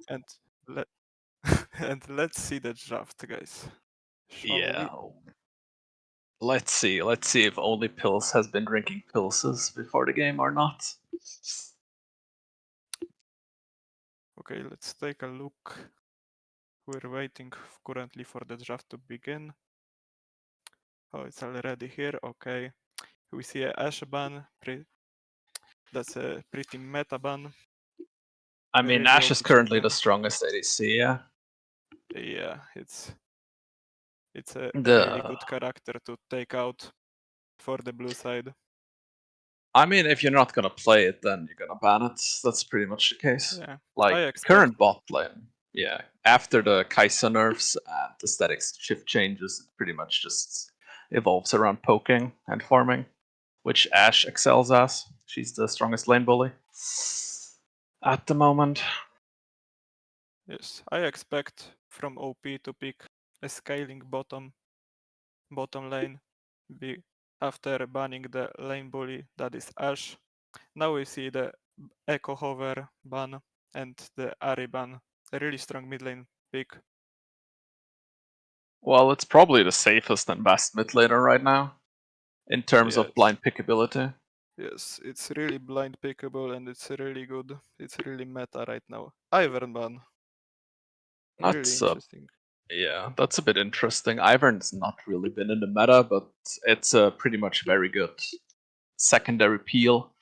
And let and let's see the draft, guys. Shall Yeah. we? Let's see. Let's see if Only Pills has been drinking pills before the game or not. Okay, let's take a look. We're waiting currently for the draft to begin. Oh, it's already here. Okay. We see a Ashe ban. That's a pretty meta ban. I mean, Really Ashe is OP currently the champion. strongest ADC, yeah. Yeah, it's a really The good character to take out for the blue side. I mean, if you're not gonna play it, then you're gonna ban it. That's pretty much the case. Yeah, Like I expect. current bot lane, yeah. After the Kai'Sa nerfs and the static shift changes, it pretty much just evolves around poking and farming, which Ashe excels as. She's the strongest lane bully at the moment. Yes, I expect from OP to pick a scaling bottom lane after banning the lane bully that is Ashe. Now we see the Echo Hover ban and the Ahri ban. A really strong mid lane pick. Well, it's probably the safest and best mid laner right now in terms of Yes, blind pickability. yes, it's really blind pickable and it's really good. It's really meta right now. Ivern ban, really That's interesting. yeah, that's a bit interesting. Ivern's not really been in the meta, but it's a pretty much very good secondary peel.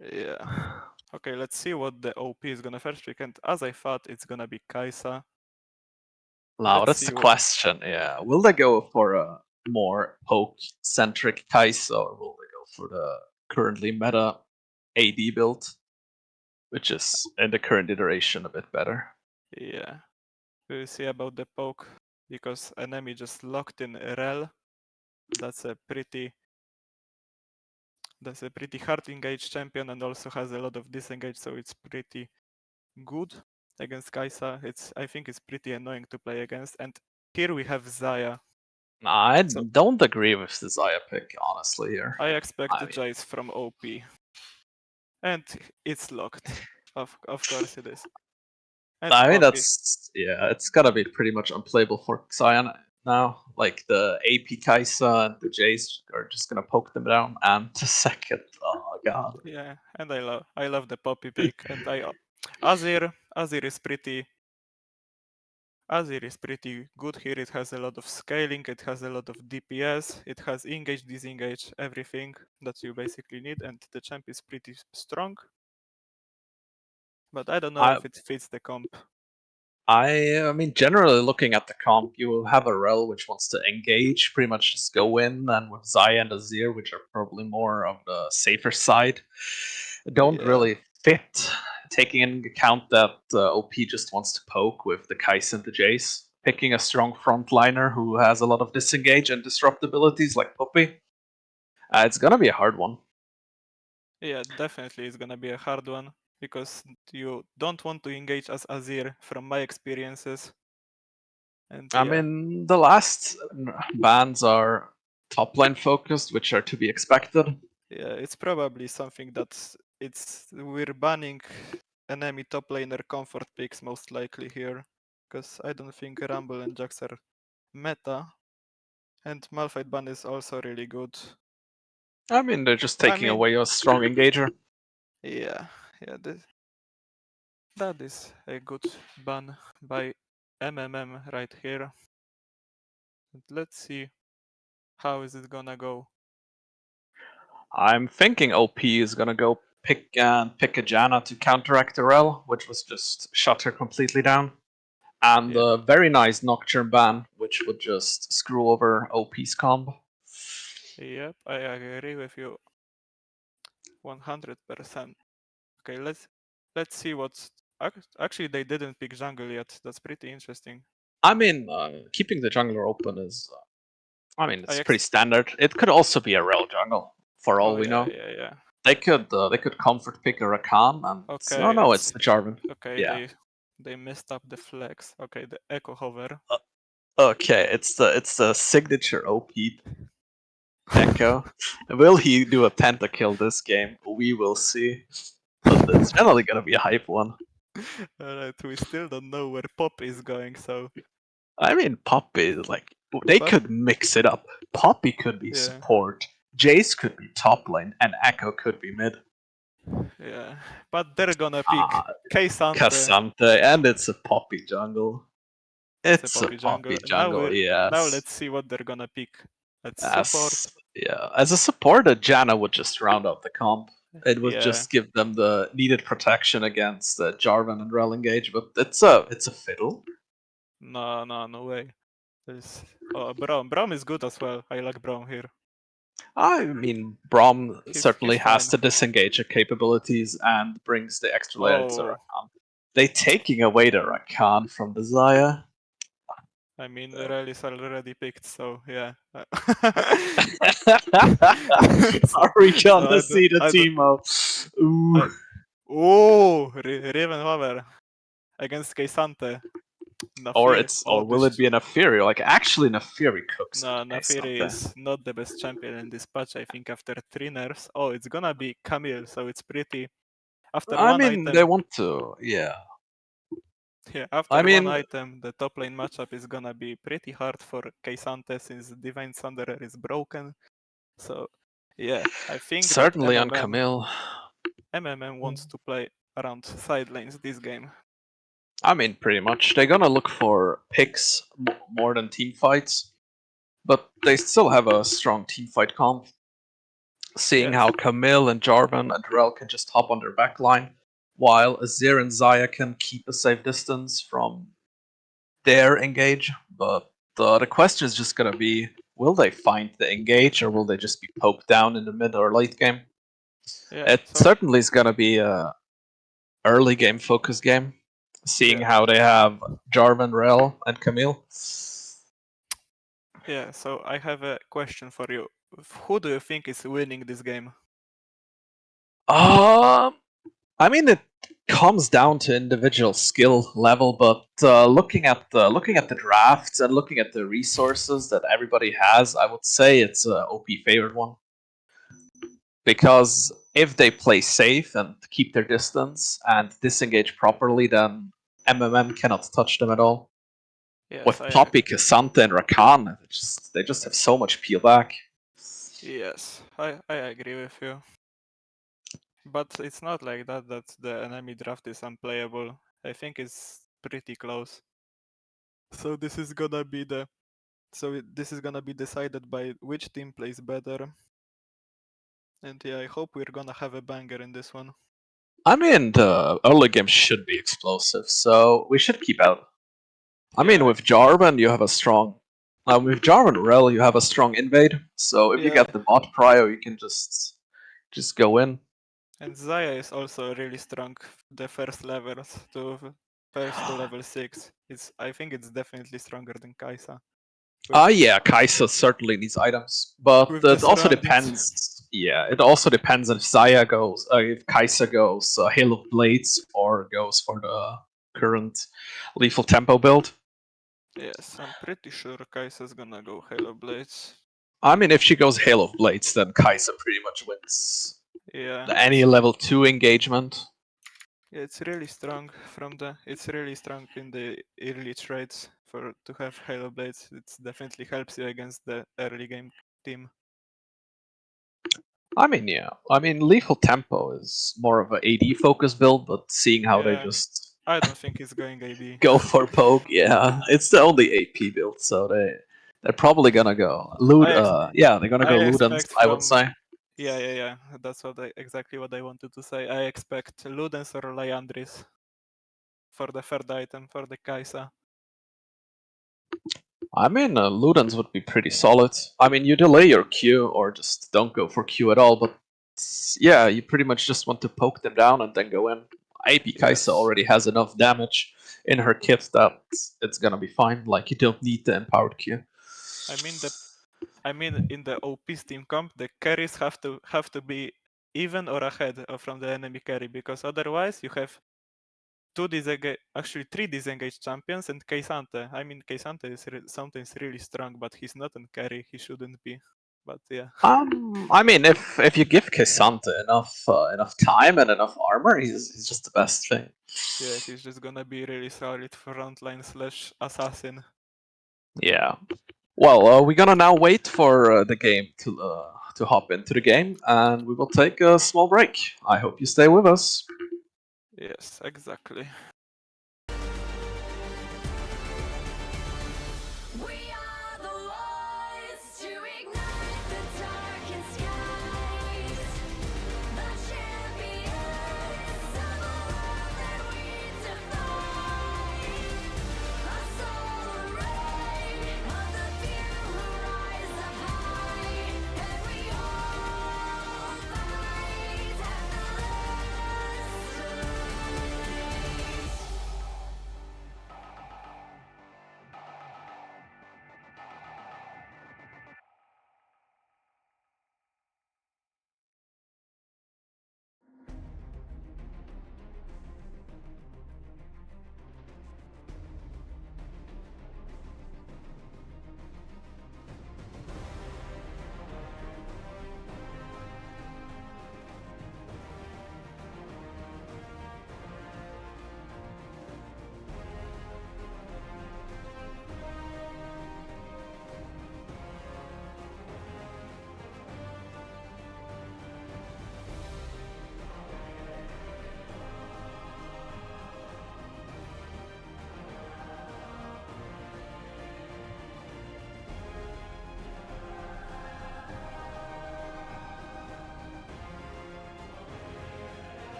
Yeah. Okay, let's see what the OP is gonna first pick. And as I thought, it's gonna be Kai'Sa. Now Let's that's the see what. question. Yeah, will they go for a more poke-centric Kai'Sa, or will they go for the currently meta AD build, which is in the current iteration a bit better? Yeah. We'll see about the poke because enemy just locked in Rel. That's a pretty hard engage champion and also has a lot of disengage, so it's pretty good against Kai'Sa. I think it's pretty annoying to play against. And here we have Xayah. I So don't agree with the Xayah pick, honestly. Here, I expect I the mean, Jace from OP. And it's locked. Of course it is. And okay. that's yeah, it's gotta be pretty much unplayable for Xion now. Like the AP Kai'Sa and the Jace are just gonna poke them down, and the second, oh god. Yeah, and I love the Poppy pick and Azir is pretty good here. It has a lot of scaling, it has a lot of DPS, it has engage, disengage, everything that you basically need, and the champ is pretty strong. But I don't know I if it fits the comp. I mean, generally looking at the comp, you will have a Rel which wants to engage, pretty much just go in, and with Xayah and Azir, which are probably more of the safer side, don't Yeah, really fit. Taking into account that OP just wants to poke with the Kai'Sa and the Jace, picking a strong frontliner who has a lot of disengage and disrupt abilities like Puppy, it's gonna be a hard one. yeah, definitely it's gonna be a hard one because you don't want to engage as Azir from my experiences. And I yeah, mean, the last bans are top line focused, which are to be expected. yeah, it's probably something that we're banning enemy top laner comfort picks most likely here, because I don't think Rumble and Jax are meta, and Malphite ban is also really good. I mean, they're just I taking mean, away a strong engager. yeah, yeah, that is a good ban by MMM right here. And let's see how is it gonna go. I'm thinking OP is gonna go pick a Janna to counteract Rel, which was just shut her completely down. And Yeah, a very nice Nocturne ban, which would just screw over OP's comb. yep, I agree with you 100%. Okay, let's see what's actually they didn't pick jungle yet. That's pretty interesting. I mean, keeping the jungler open is, I mean, I it's pretty ex standard. It could also be a Rel jungle, for all Oh we yeah, know. yeah, yeah. They could comfort pick a Rakan, and Okay, no, it's the Jarvan. okay. Yeah. They messed up the flex. Okay, the echo hover. Uh, okay, it's the signature OP Echo. Will he do a pentakill this game? We will see. But it's generally gonna be a hype one. Alright, we still don't know where Pop is going, so I mean, Poppy, like, they But- could mix it up. Poppy could be yeah, support, Jace could be top lane, and Echo could be mid. yeah. But they're gonna pick Ah, Kaysante. Cassante, and it's a Poppy jungle. It's a It's a Poppy jungle. Poppy jungle, Now yes. let's see what they're gonna pick. Let's support. As a supporter, Janna would just round out the comp. It would Yeah. just give them the needed protection against Jarvan and Rel engage, but it's a fiddle. No way. There's Braum. Braum is good as well. I like Braum here. I mean, Braum certainly He's has fine. the disengage capabilities and brings the extra layer to Oh, Rakan. They taking away the Rakan from the Xayah. I mean, the Rel is already picked, so yeah. Are we gonna I see the Teemo? Ooh. Ravenhover against Kaysante. Or will it be an Nafiri? Like actually Nafiri cooks No, with Nafiri Kaysante. is not the best champion in this patch. I think after 3 nerfs. Oh, it's gonna be Camille, so it's pretty. After I one mean, item, they want to, yeah. yeah, after I one mean, item, the top lane matchup is gonna be pretty hard for Kaysante since Divine Thunderer is broken. So, yeah, I think that certainly on Camille. MMM wants to play around side lanes this game. I mean, pretty much. They're gonna look for picks more than team fights, but they still have a strong team fight comp. Seeing Yes. how Camille and Jarvan and Rel can just hop on their backline, while Azir and Xayah can keep a safe distance from their engage. But the question is just gonna be, will they find the engage, or will they just be poked down in the mid or late game? Yeah, It so certainly is gonna be a early game focus game, seeing yeah, how they have Jarvan, Rel, and Camille. yeah. So I have a question for you. Who do you think is winning this game? I mean, it comes down to individual skill level, but looking at the drafts and looking at the resources that everybody has, I would say it's a OP favored one. Because if they play safe and keep their distance and disengage properly, then MMM cannot touch them at all. Yes, With Poppy, Cassante, and Rakan, they just have so much peel back. yes, I agree with you. But it's not like that the enemy draft is unplayable. I think it's pretty close. So this is gonna be this is gonna be decided by which team plays better. And yeah, I hope we're gonna have a banger in this one. I mean, the early game should be explosive, so we should keep out. I mean, Yeah, with Jarvan, you have a strong. With Jarvan Rel, you have a strong invade. So if you yeah. get the bot prio, you can just go in. And Xayah is also really strong. The first levels to first to level 6. I think it's definitely stronger than Kai'Sa. Yeah, Kai'Sa certainly needs items, but With the it also surroundings. depends. Yeah, it also depends if Xayah goes, if Kai'Sa goes Hail of Blades or goes for the current Lethal Tempo build. Yes, I'm pretty sure Kai'Sa's gonna go Halo Blades. I mean, if she goes Hail of Blades, then Kai'Sa pretty much wins Yeah, any level 2 engagement. it's really strong it's really strong in the early trades to have Halo Blades. It definitely helps you against the early game team. I mean, yeah. I mean, Lethal Tempo is more of an AD focused build, but seeing how they Yeah, just I don't think he's going AD. go for poke, yeah, it's the only AP build, so they're probably gonna go loot. Yeah, they're gonna I go Ludens, expect I would from say. yeah. That's exactly what I wanted to say. I expect Ludens or Liandris for the third item for the Kai'Sa. I mean, Ludens would be pretty solid. I mean, you delay your Q or just don't go for Q at all, but yeah, you pretty much just want to poke them down and then go in. AP Kai'Sa Yes. already has enough damage in her kit that it's gonna be fine. Like, you don't need the empowered Q. I mean in the OP Steam comp the carries have to be even or ahead from the enemy carry, because otherwise you have actually 3 disengaged champions and Kaysante. I mean Kaysante is sometimes really strong, but he's not on carry, he shouldn't be. But yeah, I mean, if you give Kesante enough time and enough armor, he's just the best thing. yeah, he's just gonna be really solid frontline / assassin. Yeah. Well, we're gonna now wait for the game to hop into the game, and we will take a small break. I hope you stay with us. Yes, exactly. We are the ones to ignite the darkened skies. The champions of the world that we defy. A solar ray of the few who rise up high. And we all fight at the last.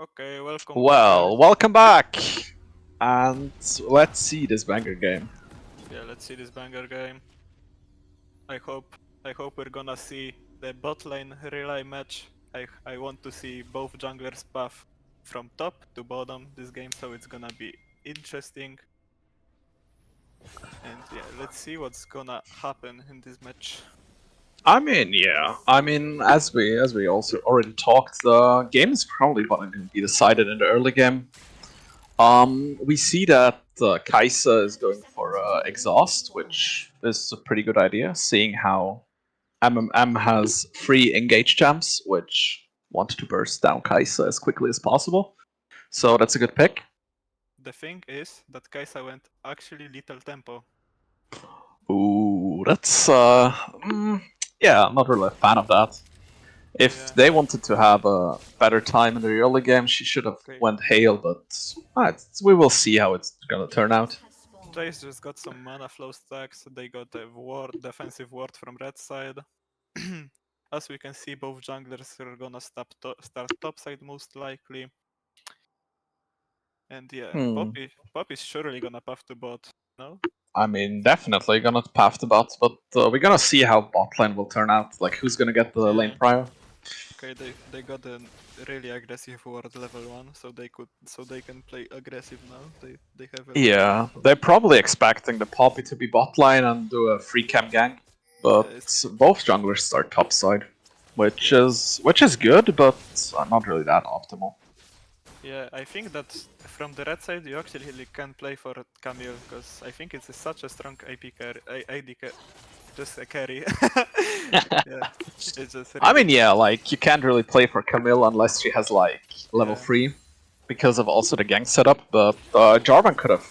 Okay, welcome. Well, welcome back, and let's see this banger game. Yeah, let's see this banger game. I hope we're gonna see the bot lane relay match. I want to see both junglers buff from top to bottom this game, so it's gonna be interesting. And yeah, let's see what's gonna happen in this match. I mean, yeah. I mean, as we also already talked, the game is probably going to be decided in the early game. We see that Kai'Sa is going for exhaust, which is a pretty good idea, seeing how MMM has 3 engage champs, which want to burst down Kai'Sa as quickly as possible. So that's a good pick. The thing is that Kai'Sa went actually little tempo. Ooh, that's yeah, I'm not really a fan of that. If Yeah. they wanted to have a better time in the early game, she should have Okay. went Hail, but we will see how it's gonna turn out. Jace just got some mana flow stacks. They got a ward, defensive ward from red side. As we can see, both junglers are gonna start top side most likely. And yeah, Poppy's surely gonna path to bot. No? I mean, definitely gonna path the bot, but we're gonna see how bot lane will turn out. Like, who's gonna get the Yeah. lane prior? Okay, they got a really aggressive ward level 1, so they can play aggressive now. They have a Yeah, they're probably expecting the Poppy to be bot lane and do a free cam gank, but Yes. both junglers start top side, which is good, but not really that optimal. Yeah, I think that from the red side you actually can play for Camille, because I think it's such a strong AP carry, AD just a carry. Yeah, it's just I really mean, yeah, like you can't really play for Camille unless she has like level Yeah. 3 because of also the gank setup. But Jarvan could have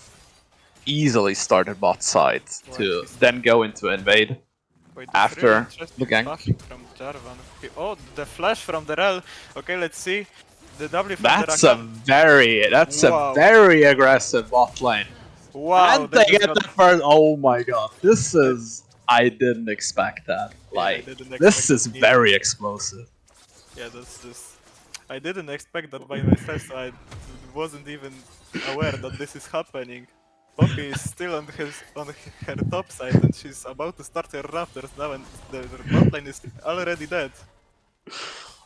easily started bot side Well, to he's- then go into invade. Wait, that's after really the interesting gank. buffing from Jarvan. Oh, the flash from the Rel. Okay, let's see. The W from That's the a Wow. very aggressive bot lane. Wow, And they just get got- the first. Oh my god, this is. I didn't expect that. Yeah, I Like, didn't this expect is it either. very explosive. Yeah, that's just. I didn't expect that by myself, so I wasn't even aware that this is happening. Poppy is still on her top side, and she's about to start her Raptors now, and the bot lane is already dead.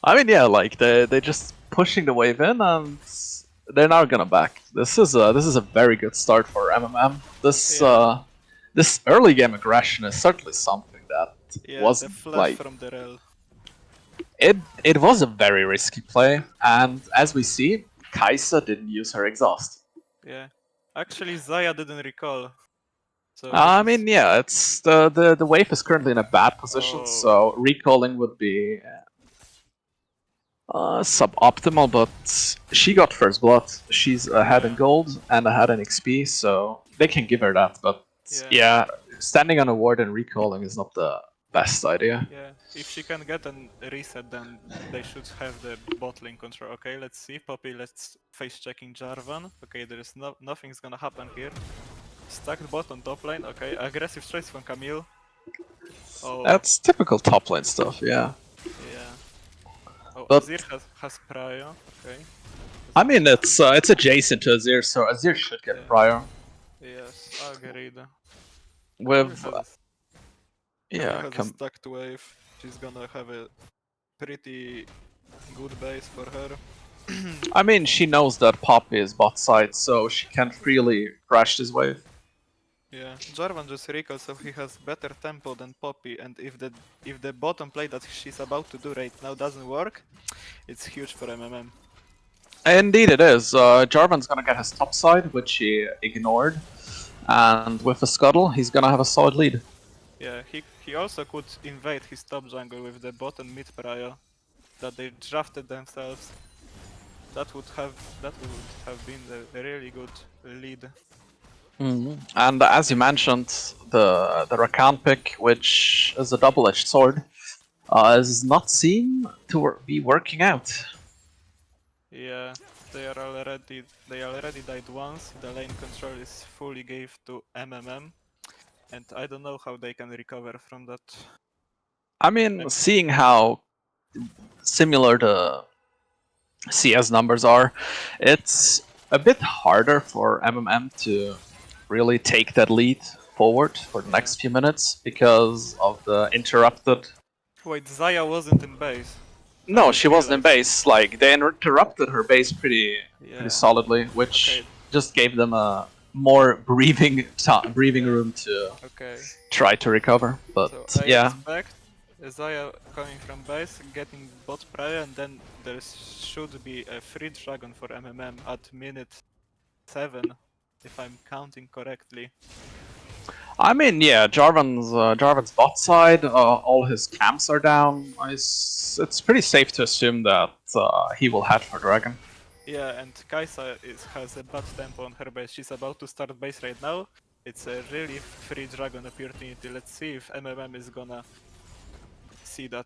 I mean, yeah, like they're just pushing the wave in, and they're not gonna back. This is a very good start for MMM. Yeah. This early game aggression is certainly something that Yeah, wasn't the flash like from the Rel. it was a very risky play, and as we see, Kai'Sa didn't use her exhaust. Yeah. Actually, Zaya didn't recall. So I this is- mean, yeah, it's the wave is currently in a bad position, Oh. so recalling would be suboptimal. But she got first blood. She's ahead in Yeah. gold and ahead in XP, so they can give her that. But yeah, standing on a ward and recalling is not the best idea. Yeah, if she can get a reset, then they should have the bot lane control. Okay, let's see. Poppy, let's face checking Jarvan. Okay, there is nothing's gonna happen here. Stacked bot on top lane. Okay, aggressive choice from Camille. Oh, That's typical top lane stuff. Yeah. yeah. Oh, But- Azir has prio. Okay. I mean, it's adjacent to Azir, so Azir should get Yeah. prior. Yes, agreed. With Yeah, yeah, has a stacked wave. She's gonna have a pretty good base for her. I mean, she knows that Poppy is bot side, so she can freely crash this wave. Yeah, Jarvan just recalls, so he has better tempo than Poppy, and if the bottom play that she's about to do right now doesn't work, it's huge for MMM. Indeed, it is. Jarvan's gonna get his top side, which he ignored, and with the scuttle, he's gonna have a solid lead. Yeah, he also could invade his top jungle with the bot and mid prio that they drafted themselves. That would have been a really good lead. And as you mentioned, the Rakan pick, which is a double-edged sword, is not seen to be working out. Yeah, they already died once. The lane control is fully gave to MMM, and I don't know how they can recover from that. I mean, seeing how similar CS numbers are, it's a bit harder for MMM to really take that lead forward for the Yeah. next few minutes because of the interrupted. Wait, Zaya wasn't in base. I No, just she wasn't in realized. base. Like they interrupted her base pretty Yeah. solidly, which Okay. just gave them a more breathing Yeah. room to Okay. try to recover. But So I yeah, expect Zaya coming from base, getting bot prio, and then there should be a free dragon for MMM at minute 7, if I'm counting correctly. I mean, yeah, Jarvan's bot side, all his camps are down. It's pretty safe to assume that he will head for Dragon. Yeah, and Kaisa has a bad tempo on her base. She's about to start base right now. It's a really free dragon opportunity. Let's see if MMM is gonna see that.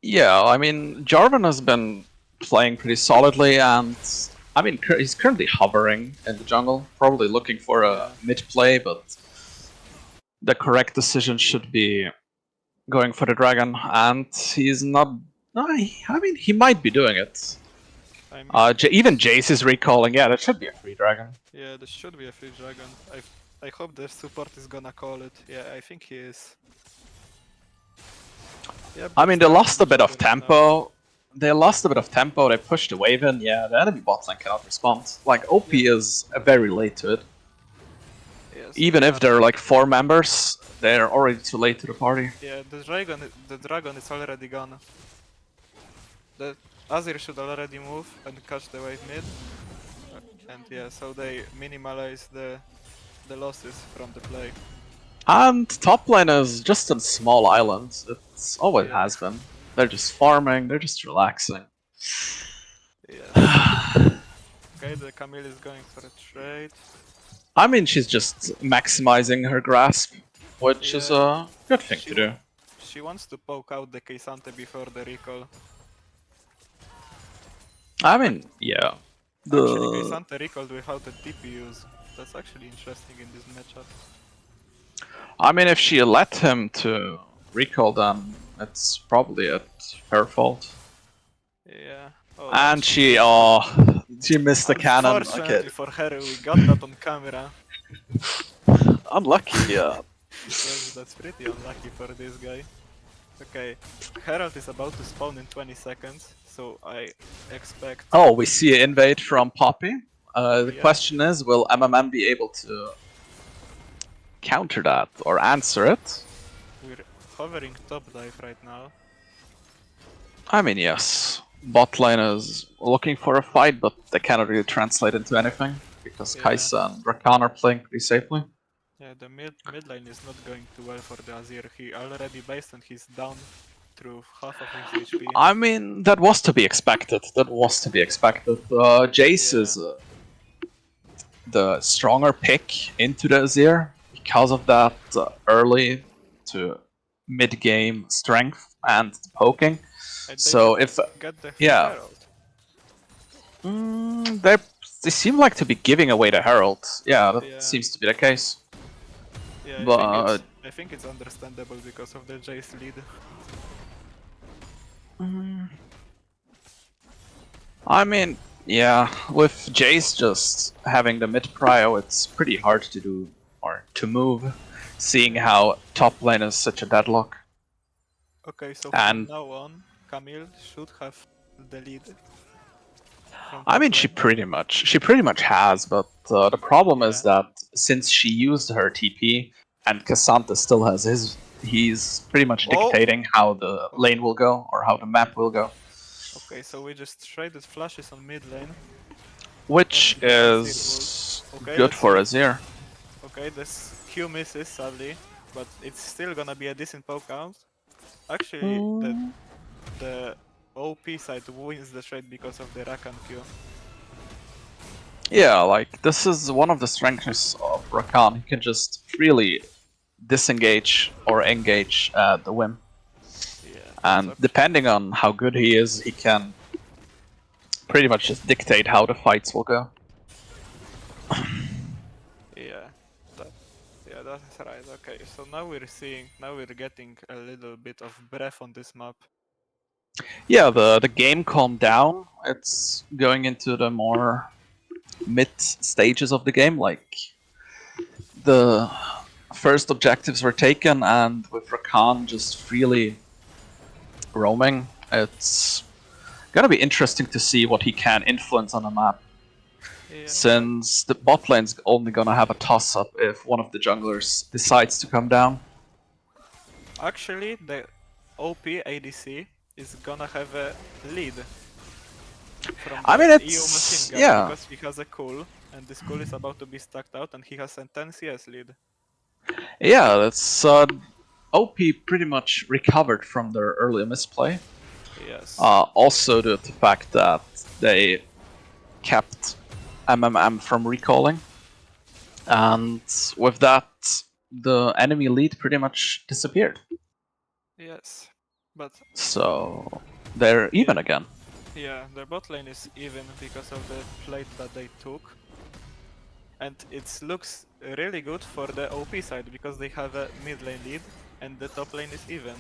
Yeah, I mean, Jarvan has been playing pretty solidly, and I mean, he's currently hovering in the jungle, probably looking for a Yeah. mid play, but the correct decision should be going for the Dragon, and he's not. I mean, he might be doing it. I mean, Even Jace is recalling. Yeah, that should be a free Dragon. yeah, this should be a free dragon. I hope the support is gonna call it. Yeah, I think he is. Yeah, I mean, they but lost a bit of right now. tempo. They lost a bit of tempo. They pushed the wave in. Yeah, the enemy bot lane cannot respond. Like OP is very late to it. Yeah, so Even they if are- there are like 4 members, they're already too late to the party. Yeah, the dragon is already gone. The Azir should already move and catch the wave mid. And yeah, so they minimize the losses from the play. And top lane is just a small island. It's always Yeah. has been. They're just farming. They're just relaxing. Yeah. Okay, the Camille is going for a trade. I mean, she's just maximizing her grasp, which is Yeah. a good thing She to do. She wants to poke out the Keisante before the recall. I mean, yeah. Actually, The Keisante recalled without a TP use. That's actually interesting in this matchup. I mean, if she let him to recall, then it's probably at her fault. Yeah. Oh, And she missed the cannon. Unfortunately Okay, for her, we got that on camera. unlucky. Yeah. Yes, that's pretty unlucky for this guy. Okay, Herald is about to spawn in 20 seconds, so I expect... Oh, we see an invade from Poppy. The Yeah. question is, will MMM be able to counter that or answer it? We're hovering top dive right now. I mean, yes. Bot lane is looking for a fight, but they cannot really translate into anything because Yeah. Kaisa and Rakan are playing pretty safely. Yeah, the mid lane is not going too well for the Azir. He already based and he's down through half of his HP. I mean, that was to be expected. Jace Yeah. is the stronger pick into the Azir because of that early to mid game strength and poking. And they So just if get the yeah. Herald. They seem like to be giving away the Herald. Yeah, that Yeah. seems to be the case. Yeah, But I think it's understandable because of the Jace lead. I mean, yeah, with Jace just having the mid prio, it's pretty hard to do or to move, seeing how top lane is such a deadlock. Okay, so And- from now on, Camille should have the lead. from I top mean, lane. she pretty much has, but the problem is Yeah. that since she used her TP and Cassandra still has his, he's pretty much Oh. dictating how the lane will go or how the map will go, Okay, so we just traded flashes on mid lane. which And the is Okay, good let's for see. Azir. Okay, this Q misses sadly, but it's still gonna be a decent poke out. Actually, the OP side wins the trade because of the Rakan Q. Yeah, like this is one of the strengths of Rakan. He can just freely disengage or engage at the whim, Yeah. and that's depending on how good he is, he can pretty much just dictate how the fights will go. Yeah, that's right. Okay, so now we're getting a little bit of breath on this map. Yeah, the game calmed down. It's going into the more mid stages of the game. Like the first objectives were taken, and with Rakan just freely roaming, it's gonna be interesting to see what he can influence on a map. Yeah, Since the bot lane's only gonna have a toss up if one of the junglers decides to come down. actually, the OP ADC is gonna have a lead from I the mean, EU it's machine gun yeah, because he has a cool, and this cool is about to be stacked out, and he has a 10 CS lead. yeah. That's OP pretty much recovered from their earlier misplay. Yes. Also, due to the fact that they kept MMM from recalling, and with that, the enemy lead pretty much disappeared. Yes. But So they're even again. yeah, their bot lane is even because of the plate that they took. And it looks really good for the OP side because they have a mid lane lead and the top lane is even.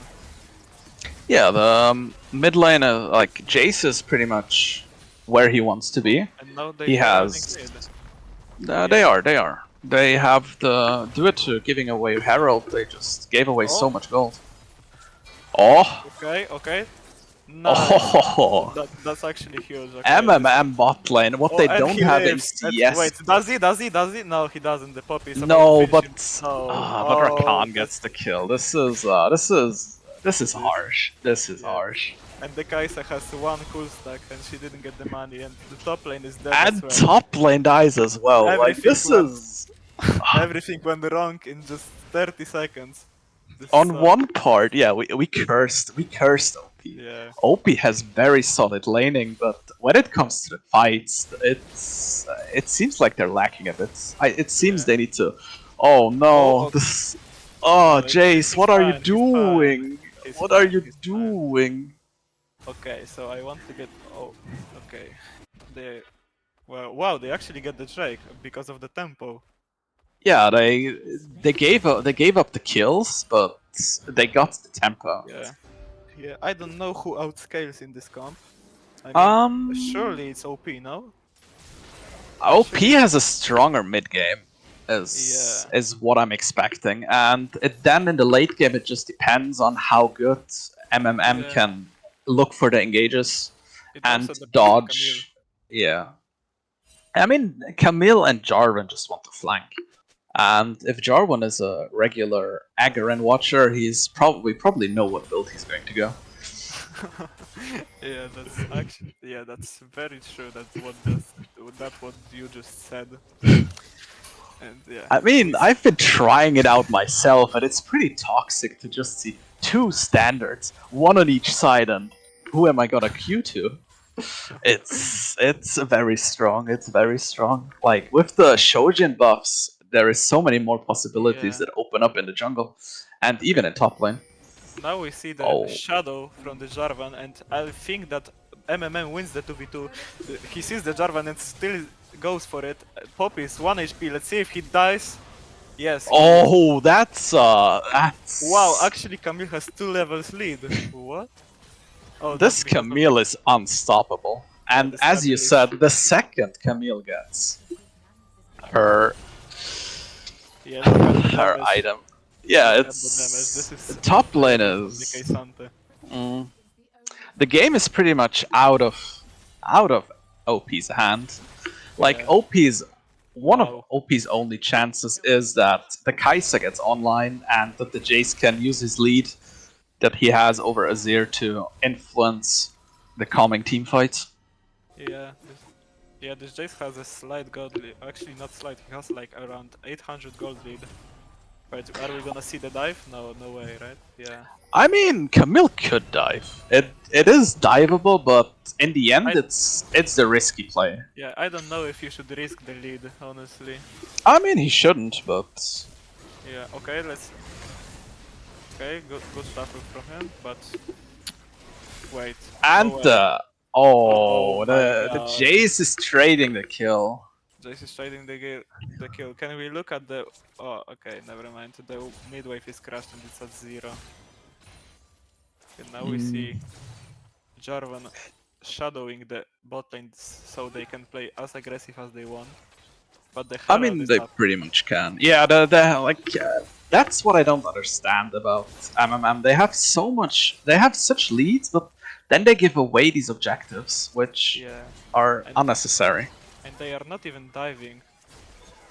Yeah, the mid lane, like Jace, is pretty much where he wants to be. And now they He are running has. mid. They are. They are. They have the due to giving away Herald. They just gave away so Oh. much gold. Oh, Okay, okay. Nice. oh, That's actually huge. Okay, MMM bot lane. What Oh, they and don't he have in lives. And CS. wait, does he? No, he doesn't. The Poppy is about No, to finish but him. No. but Rakan Oh, gets the kill. This is harsh. This is Yeah. harsh. And the Kaisa has one cool stack and she didn't get the money and the top lane is dead And as well. top lane dies as well. Like Everything this went- is Everything went wrong in just 30 seconds. This on sucks. one part. Yeah, we cursed OP. Yeah. OP has very solid laning, but when it comes to the fights, it seems like they're lacking a bit. It seems Yeah. they need to. Oh no! Oh, This. Oh, No, Jace, he's what are you fine, he's fine. doing? He's What are fine, you he's fine. doing? Okay, so I want to get. Oh, okay. They. Well, wow, they actually get the Drake because of the tempo. Yeah, they gave up the kills, but they got the tempo. Yeah. Yeah, I don't know who outscales in this comp. I mean, surely it's OP, no? OP has a stronger mid game, is Yeah. is what I'm expecting, and then in the late game it just depends on how good MMM Yeah. can look for the engages It and also depends on Camille. dodge. Yeah, I mean Camille and Jarvan just want to flank, and if Jarvan is a regular Agarin watcher, he's probably know what build he's going to go. Yeah, that's very true. That's what you just said. And yeah. I mean, I've been trying it out myself, and it's pretty toxic to just see two standards, one on each side, and who am I gonna queue to? It's very strong. It's very strong. Like with the Shojin buffs, there is so many more possibilities Yeah. that open up in the jungle, and even in top lane. Now we see the Oh. shadow from the Jarvan, and I think that MMM wins the 2v2. He sees the Jarvan and still goes for it. Poppy is 1 HP. Let's see if he dies. Yes. he- Oh, that's Wow, actually Camille has 2 levels lead. What? Oh, this that's because of- Camille is unstoppable. And this as you Camille is- said, the second Camille gets her Yeah, look at the her damage. item. Yeah, Look at the damage. it's This is top lane the is Kaysante. the game is pretty much out of OP's hand. Like Yeah. OP's one Wow. of OP's only chances is that the Kai'Sa gets online and that the Jace can use his lead that he has over Azir to influence the coming team fights. Yeah, this Jace has a slight gold lead. Actually, not slight. He has like around 800 gold lead. Right, are we gonna see the dive? No, no way, right? Yeah. I mean, Camille could dive. It is diveable, but in the end, it's the risky play. Yeah, I don't know if you should risk the lead, honestly. I mean, he shouldn't, but Yeah, okay, let's... Okay, good stuff from him, but... Wait. and Oh the my God. Jace is trading the kill. Jace is trading the kill. Can we look at the... Oh, okay, never mind. The mid wave is crashed and it's at 0. Okay, now we see Jarvan shadowing the bot lane so they can play as aggressive as they want. But the I Herald mean, is they up. pretty much can. Yeah, that's what I don't understand about MMM. They have so much, they have such leads, but then they give away these objectives, which Yeah, are And- unnecessary. and they are not even diving,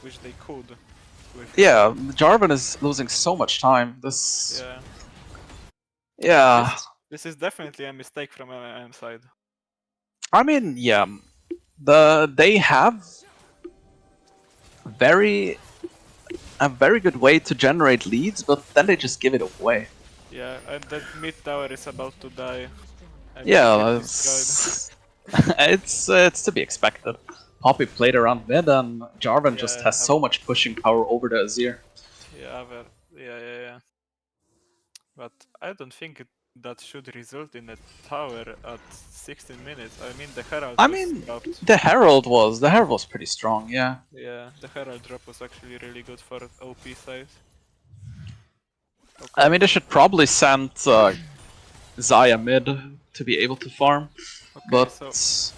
which they could. With Yeah, Jarvan is losing so much time. This, yeah. yeah. This is definitely a mistake from MMM side. I mean, yeah, they have very a very good way to generate leads, but then they just give it away. Yeah, and that mid tower is about to die. And Yeah, get destroyed. it's to be expected. Poppy played around mid, and Jarvan just Yeah, has so much pushing power over the Azir. Yeah, yeah. But I don't think that should result in a tower at 16 minutes. I mean, the Herald I was mean, dropped. the Herald was pretty strong. Yeah. Yeah, the Herald drop was actually really good for OP side. I mean, they should probably send Xayah mid to be able to farm, but so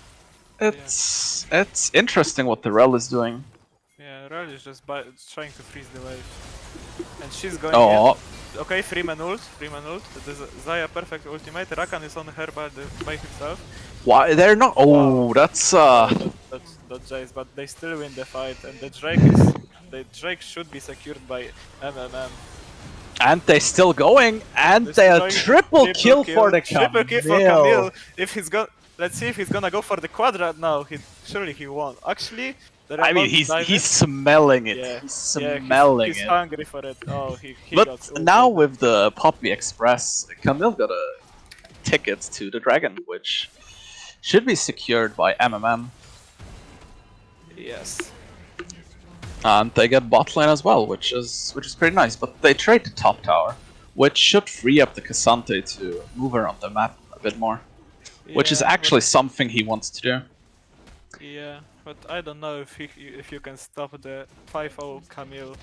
it's interesting what the Rel is doing. yeah, Rel is just trying to freeze the wave. And she's going Oh, in. Okay, Freeman ult. There's a Xayah perfect ultimate. Rakan is on her by himself. why they're not? Oh, Wow. that's That's Jace, but they still win the fight, and the Drake should be secured by MMM. and they still going, and they are triple kill for the Triple kill for Camille. Camille. If he's got, let's see if he's gonna go for the quadrat now. Surely he won't. Actually, I mean, he's smelling it. Yeah, He's yeah, smelling he's it. hungry for it. Oh, he But got ulted. now with the Poppy Express, Camille got a ticket to the Dragon, which should be secured by MMM. Yes. And they get bot lane as well, which is pretty nice. But they trade the top tower, which should free up the Cassante to move around the map a bit more. Which is Yeah, actually something he wants to do. Yeah, but I don't know if you can stop the 5-0 Camille.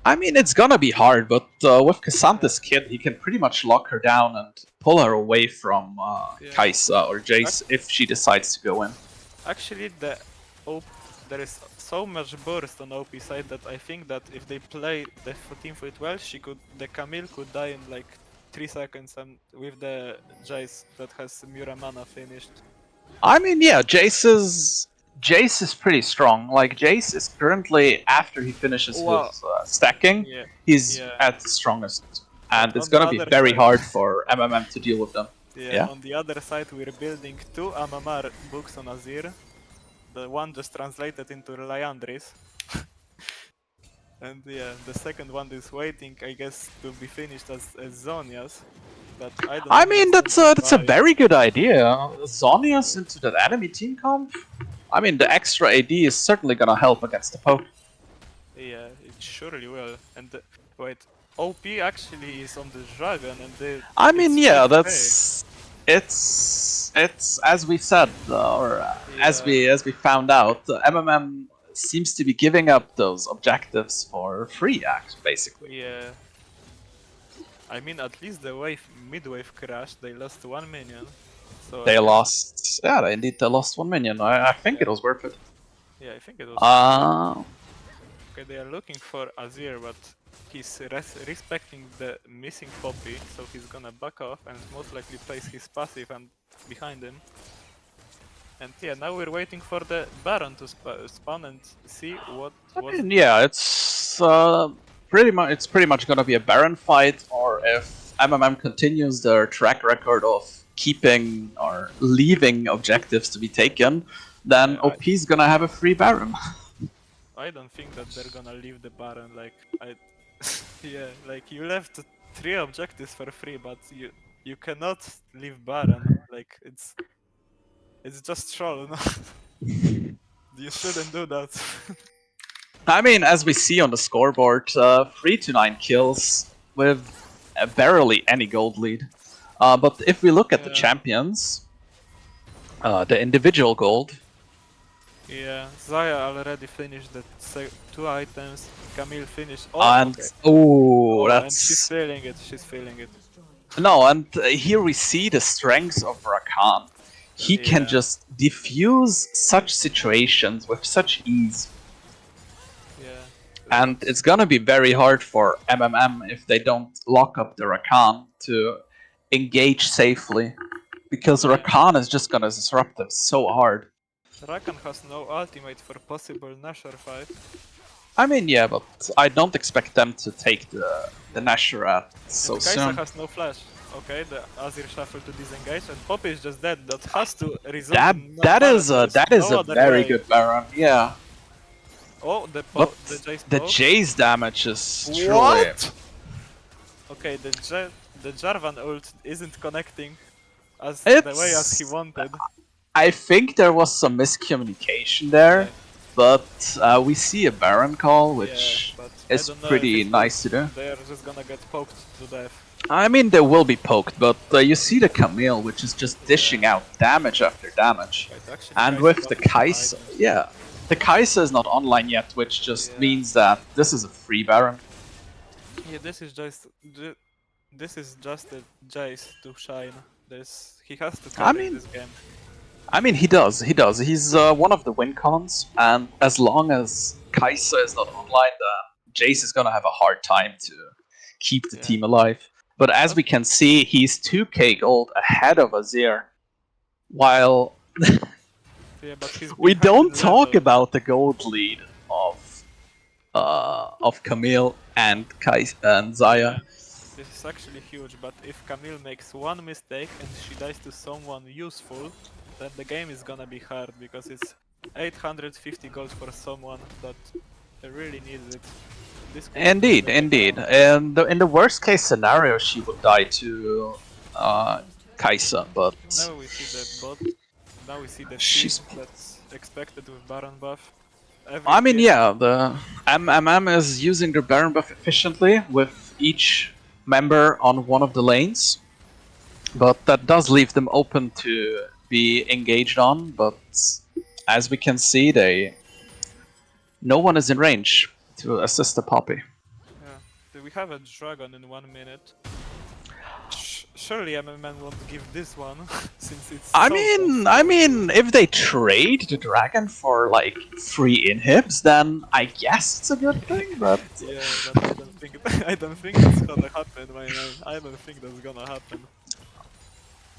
I mean, it's gonna be hard, but with Cassante's kid, he can pretty much lock her down and pull her away from Kai'Sa or Jace if she decides to go in. Actually, there is so much burst on OP side that I think that if they play the team fight well, the Camille could die in like 3 seconds, and with the Jace that has Muramana finished. I mean, yeah, Jace is pretty strong. Like, Jace is currently, after he finishes Wow. his stacking, Yeah. he's Yeah. at the strongest. And it's On gonna the be other very side- hard for MMM to deal with them. Yeah. On the other side, we're building 2 Amamar books on Azir. The one just translated into Liandris. And yeah, the second one is waiting, I guess, to be finished as Zonia's. But I don't I mean, understand that's a why. very good idea. Zonius into that enemy team comp? I mean, the extra AD is certainly gonna help against the poke. Yeah, it surely will. And wait, OP actually is on the dragon, and I mean, it's yeah, okay. that's it's as we said, as Yeah. we found out, MMM seems to be giving up those objectives for free, basically. Yeah. I mean, at least the mid-wave crashed. They lost 1 minion. So They lost, yeah, they lost 1 minion. I think it was worth it. Yeah, I think it was. Okay, they are looking for Azir, but he's respecting the missing Poppy, so he's gonna back off and most likely place his passive and behind him. And yeah, now we're waiting for the Baron to spawn and see what. I mean, yeah, it's pretty much gonna be a Baron fight, or if MMM continues their track record of keeping or leaving objectives to be taken, then Yeah, OP's gonna have a free Baron. I don't think that they're gonna leave the Baron. Like yeah, like you left 3 objectives for free, but you cannot leave Baron. Like it's just troll. No? You shouldn't do that. I mean, as we see on the scoreboard, 3 to 9 kills with barely any gold lead. But if we look at the Yeah. champions, the individual gold, Yeah, Xayah already finished the 2 items. Camille finished. and okay. oh, And she's that's feeling it. She's feeling it. No, and here we see the strengths of Rakan. He can Yeah. just diffuse such situations with such ease. Yeah. And But- it's gonna be very hard for MMM if they don't lock up the Rakan to engage safely. Because Yeah. Rakan is just gonna disrupt them so hard. Rakan has no ultimate for possible Nashor fight. I mean, yeah, but I don't expect them to take the Nashor so And Kai'Sa soon. has no flash. Okay, the Azir shuffle to disengage, and Poppy is just dead. That has to result That in that is a Manatus, that is no a other very way. good Baron, yeah. Oh, But the Jace the poke. Jace damage is truly. What? Okay, the Jarvan ult isn't connecting as the way as he It's- wanted. I think there was some miscommunication there, Yeah. but we see a Baron call, which Yeah, but I is don't know pretty if it nice to do. They're just gonna get poked to death. I mean, they will be poked, but you see the Camille, which is just dishing out damage after damage. Right, actually, And Kai'Sa with the got Kai'Sa, items. yeah, the Kai'Sa is not online yet, which just Yeah. means that this is a free Baron. Yeah, this is just a Jace to shine. He has to carry mean- this game. I mean, he does. He's one of the win cons, and as long as Kai'Sa is not online, Jace is gonna have a hard time to keep the Yeah. team alive. But as we can see, he's 2k gold ahead of Azir, while Yeah, but he's we behind don't in talk level. about the gold lead of Camille and and Zaya. This is actually huge, but if Camille makes one mistake and she dies to someone useful, then the game is gonna be hard because it's 850 gold for someone that really needs it. This could be Indeed, the- indeed. And in the worst case scenario, she would die to Kai'Sa, but Now we see the bot. Now we see the She's- sheep that's expected with Baron buff. I mean, Every- yeah, the MMM is using their Baron buff efficiently with each member on one of the lanes, but that does leave them open to be engaged on. But as we can see, no one is in range to assist the Poppy. Yeah. Do we have a dragon in 1 minute? Surely MMN won't give this one since it's. I so mean, if they trade the dragon for like free inhibs, then I guess it's a good thing. But Yeah, but I don't think I don't think it's gonna happen, my man. I don't think that's gonna happen.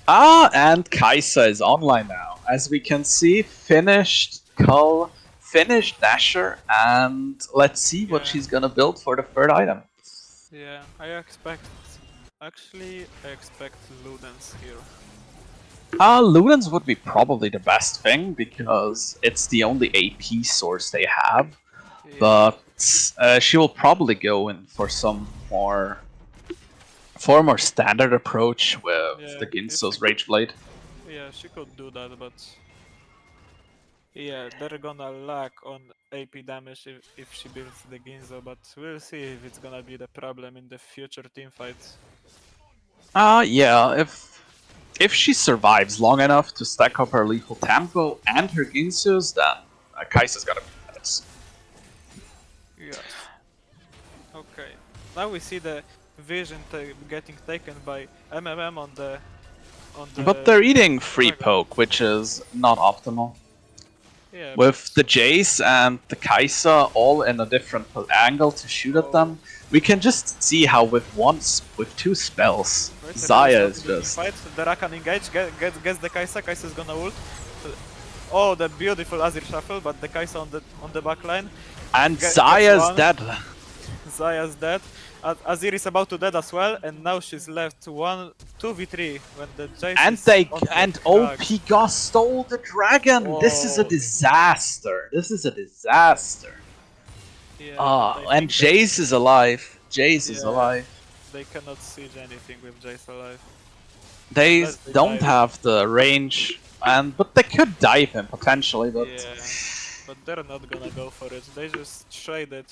and Kai'Sa is online now, as we can see. Finished Cull, finished Nashor, and let's see what Yeah. she's gonna build for the third item. Yeah, I expect Ludens here. Ludens would be probably the best thing because it's the only AP source they have. Yeah, But she will probably go in for some more standard approach with Yeah, the if Ginso's she- Rage Blade. yeah, she could do that, but yeah, they're gonna lack on AP damage if she builds the Ginzo, but we'll see if it's gonna be the problem in the future team fights. Yeah, if she survives long enough to stack up her lethal tempo and her Ginsus, then Kai'Sa's gonna be nuts. Yes. Okay. Now we see the vision getting taken by MMM on the. But they're eating free Dragon. poke, which is not optimal. Yeah, With the Jace and the Kai'Sa all in a different angle to shoot at them, we can just see how with two spells, Right, Zaya the is just... fight. The Rakan engage, gets the Kai'Sa. Kai'Sa is gonna ult. Oh, the beautiful Azir shuffle, but the Kai'Sa on the back line. And gets Zaya's one. dead. Zaya's dead. Azir is about to dead as well, and now she's left 2v3 when the Jace And is they on the and crack. OP Gus stole the dragon. This is a Whoa. disaster. This is a disaster. Yeah, Ah, I and think they- Jace is alive. Jace is Yeah. alive. They cannot siege anything with Jace alive. They Unless they don't dive. have the range, but they could dive him potentially. But Yeah, but they're not gonna go for it. They just traded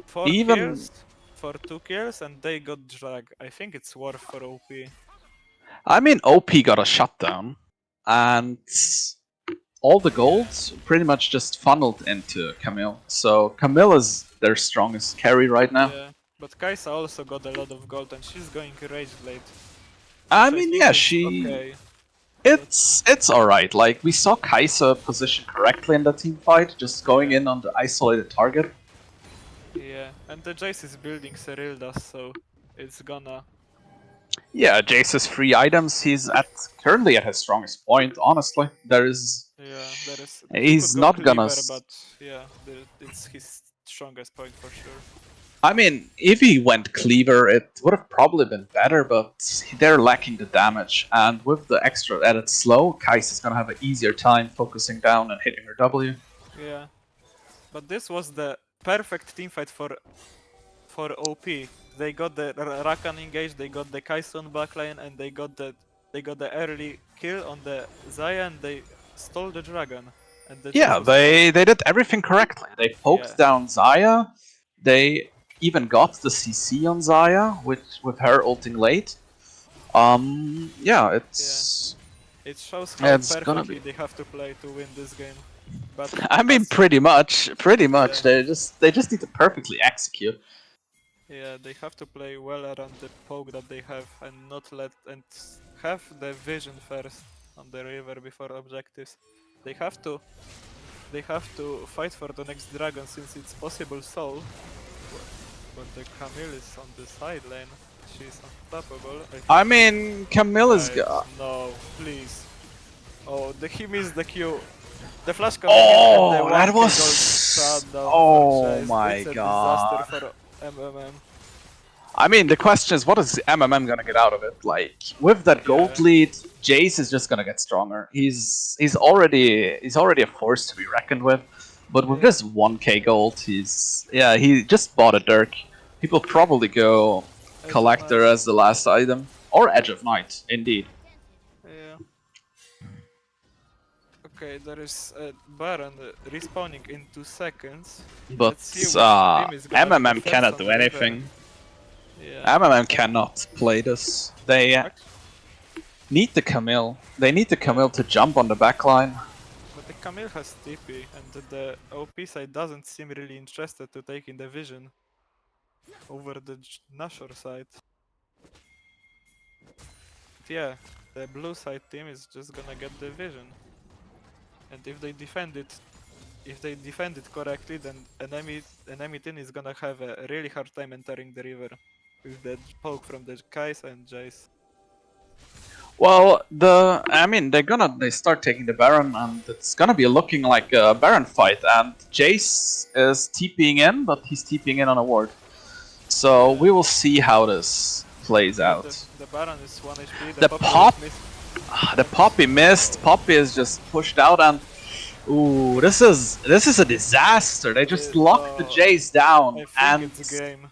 4 Even- kills for 2 kills and they got drag. I think it's worth for OP. I mean, OP got a shutdown, and all the golds pretty much just funneled into Camille. So Camille is their strongest carry right now. Yeah. But Kaisa also got a lot of gold and she's going Rage Blade. I which mean, think yeah, is she. Okay. It's alright. Like we saw Kaisa positioned correctly in the team fight, just going Yeah. in on the isolated target. Yeah, and the Jace is building Cerilda, so it's gonna. Yeah, Jace's free items. He's at currently at his strongest point. Honestly, there is. Yeah, there is. He He's could go not gonna. Cleaver, but yeah, it's his strongest point for sure. I mean, if he went Cleaver, it would have probably been better, but they're lacking the damage. And with the extra added slow, Kais is gonna have an easier time focusing down and hitting her W. Yeah, but this was the perfect team fight for OP. They got the Rakan engaged, they got the Kai'Sa on backline, and they got the early kill on the Xayah, and they stole the dragon. And the Yeah, Jace was they did everything correctly. They poked Yeah. down Xayah. They even got the CC on Xayah with her ulting late. Yeah, it's. It shows Yeah, how it's gonna perfectly be- they have to play to win this game. But I mean, as- pretty much. Yeah. They just need to perfectly execute. yeah, they have to play well around the poke that they have and not let and have the vision first on the river before objectives. They have to fight for the next dragon since it's possible soul. But the Camille is on the side lane. She's unstoppable. I mean, Camille is. No, please. Oh, he missed the Q. The flash Oh, and the that 1K was- gold shutdown oh franchise. my It's a God. disaster for MMM. I mean, the question is, what is MMM gonna get out of it? Like, with that gold Yeah. lead, Jace is just gonna get stronger. He's already a force to be reckoned with. But with Yeah. this 1k gold, he just bought a Dirk. He will probably go Edge of Collector Night. as the last item, or Edge of Night, indeed. Yeah. Okay, there is a Baron respawning in 2 seconds. But Let's see which team is gonna be the MMM first cannot on do the river. anything. Yeah. MMM cannot play this. They need the Camille. They need the Camille to jump on the backline. But the Camille has TP, and the OP side doesn't seem really interested to take in the vision over the Nashor side. But yeah, the blue side team is just gonna get the vision. And if they defend it correctly, then enemy team is gonna have a really hard time entering the river with the poke from the Kai'Sa and Jace. Well, they start taking the Baron, and it's gonna be looking like a Baron fight. And Jace is TPing in, but he's TPing in on a ward. So we will see how this plays out. The Baron is 1 HP. The Poppy pop- is missed. The Poppy missed. Poppy is just pushed out, and ooh, this is a disaster. They just locked the Jace down, I think and it's game.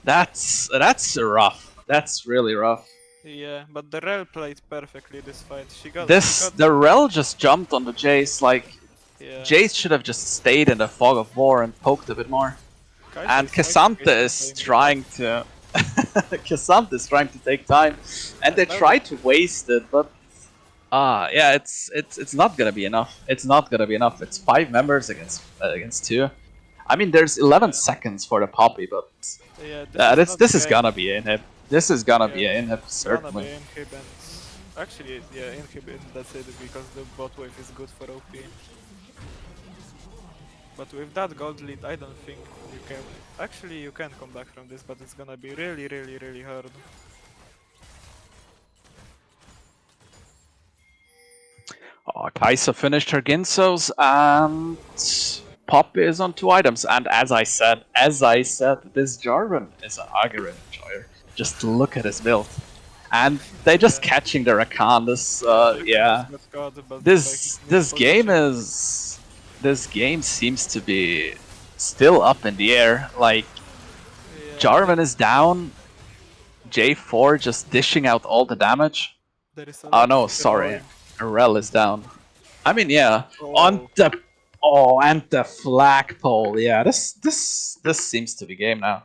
that's rough. That's really rough. Yeah, but the Rel played perfectly this fight. The Rel just jumped on the Jace. Like yeah. Jace should have just stayed in the fog of war and poked a bit more. Kai'Sa And is fighting Cassandra against is the same trying to. Cassandra is trying to take time, and they try to waste it, but yeah, it's not gonna be enough. It's not gonna be enough. It's 5 members against 2. I mean, there's 11 seconds for the Poppy, but Yeah, this is gonna be a inhib. This is gonna be a inhib, It's gonna be certainly. inhib and actually yeah, inhib and that's it because the bot wave is good for OP. But with that gold lead, I don't think you can. Actually, you can come back from this, but it's gonna be really, really, really hard. Oh, Kaisa finished her Ginsos, and Poppy is on 2 items. And as I said, this Jarvan is an Agarin enjoyer. Just look at his build. And they just catching the Rakan. Yeah. This game seems to be still up in the air. Like Jarvan is down. J4 just dishing out all the damage. Oh no, sorry. Rel is down. I mean, yeah. On the and the flagpole. Yeah, this seems to be game now.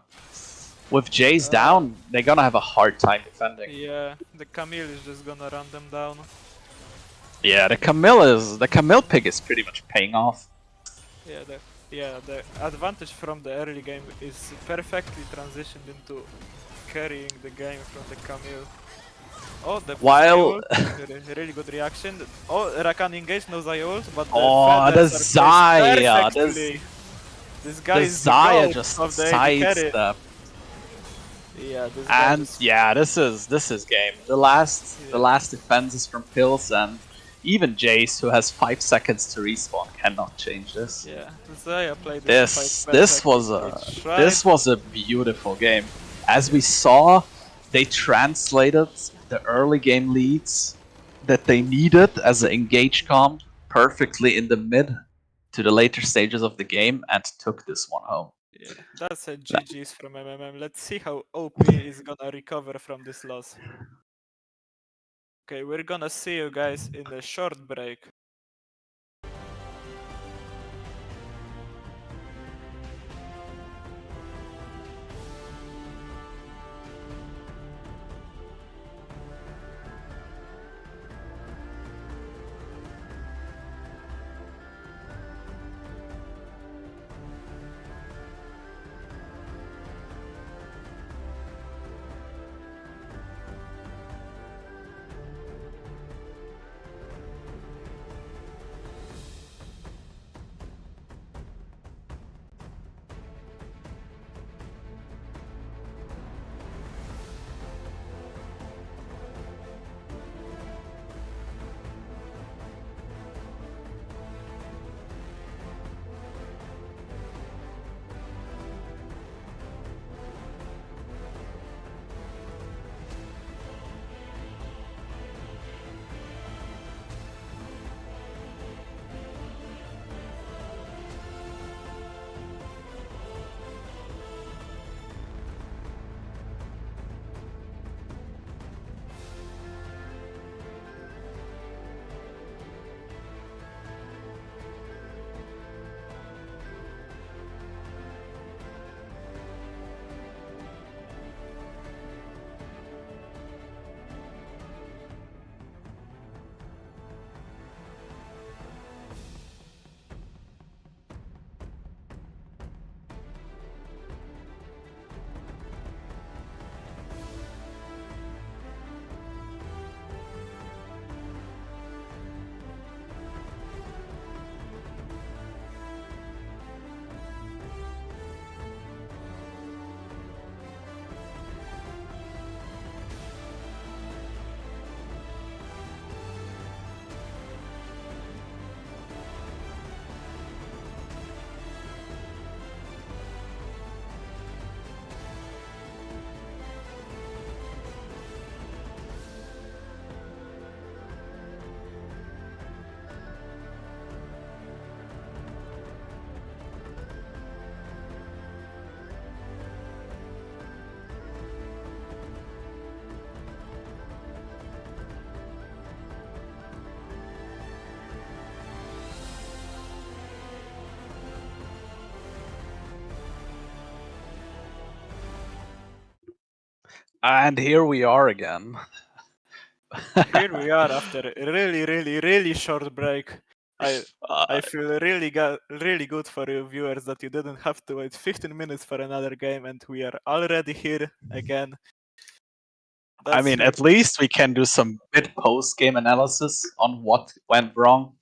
With Jace down, they're gonna have a hard time defending. Yeah, the Camille is just gonna run them down. Yeah, the Camille pick is pretty much paying off. Yeah, Yeah, the advantage from the early game is perfectly transitioned into carrying the game from the Camille. Oh, the While really good reaction. Oh, Rakan engaged, no Zaya ult, but the oh, the feathers are placed Zaya, perfectly. This guy the is the Zaya GOAT just of the AD carry. sidestep. Yeah, this guy And just... yeah, this is game. The last defense is from Pills, and even Jace, who has 5 seconds to respawn, cannot change this. Yeah, Zaya played this fight This perfectly. was He a tried. beautiful game. As we saw, they translated the early game leads that they needed as an engage comp perfectly in the mid to the later stages of the game and took this one home. Yeah, that's a That- GG's from MMM. Let's see how OP is gonna recover from this loss. Okay, we're gonna see you guys in a short break. And here we are again. Here we are after a really short break. I Uh, feel really good for you viewers that you didn't have to wait 15 minutes for another game, and we are already here again. I mean, at least we can do some mid post game analysis on what went wrong.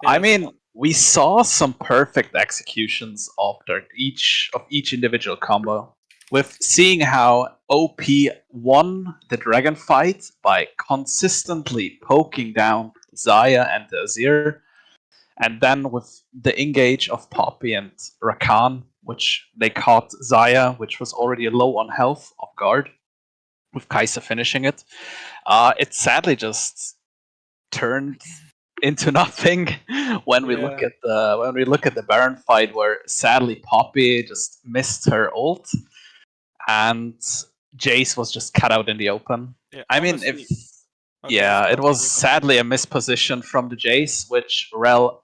I Yes. mean, we saw some perfect executions of each individual combo. With seeing how OP won the dragon fight by consistently poking down Zaya and the Azir, and then with the engage of Poppy and Rakan, which they caught Zaya, which was already low on health, off guard, with Kai'Sa finishing it. It sadly just turned into nothing when we look Yeah. at the Baron fight, where sadly Poppy just missed her ult and Jace was just cut out in the open. Yeah, I mean, if honestly. Okay, yeah, it was continue. sadly a misposition from the Jace, which Rel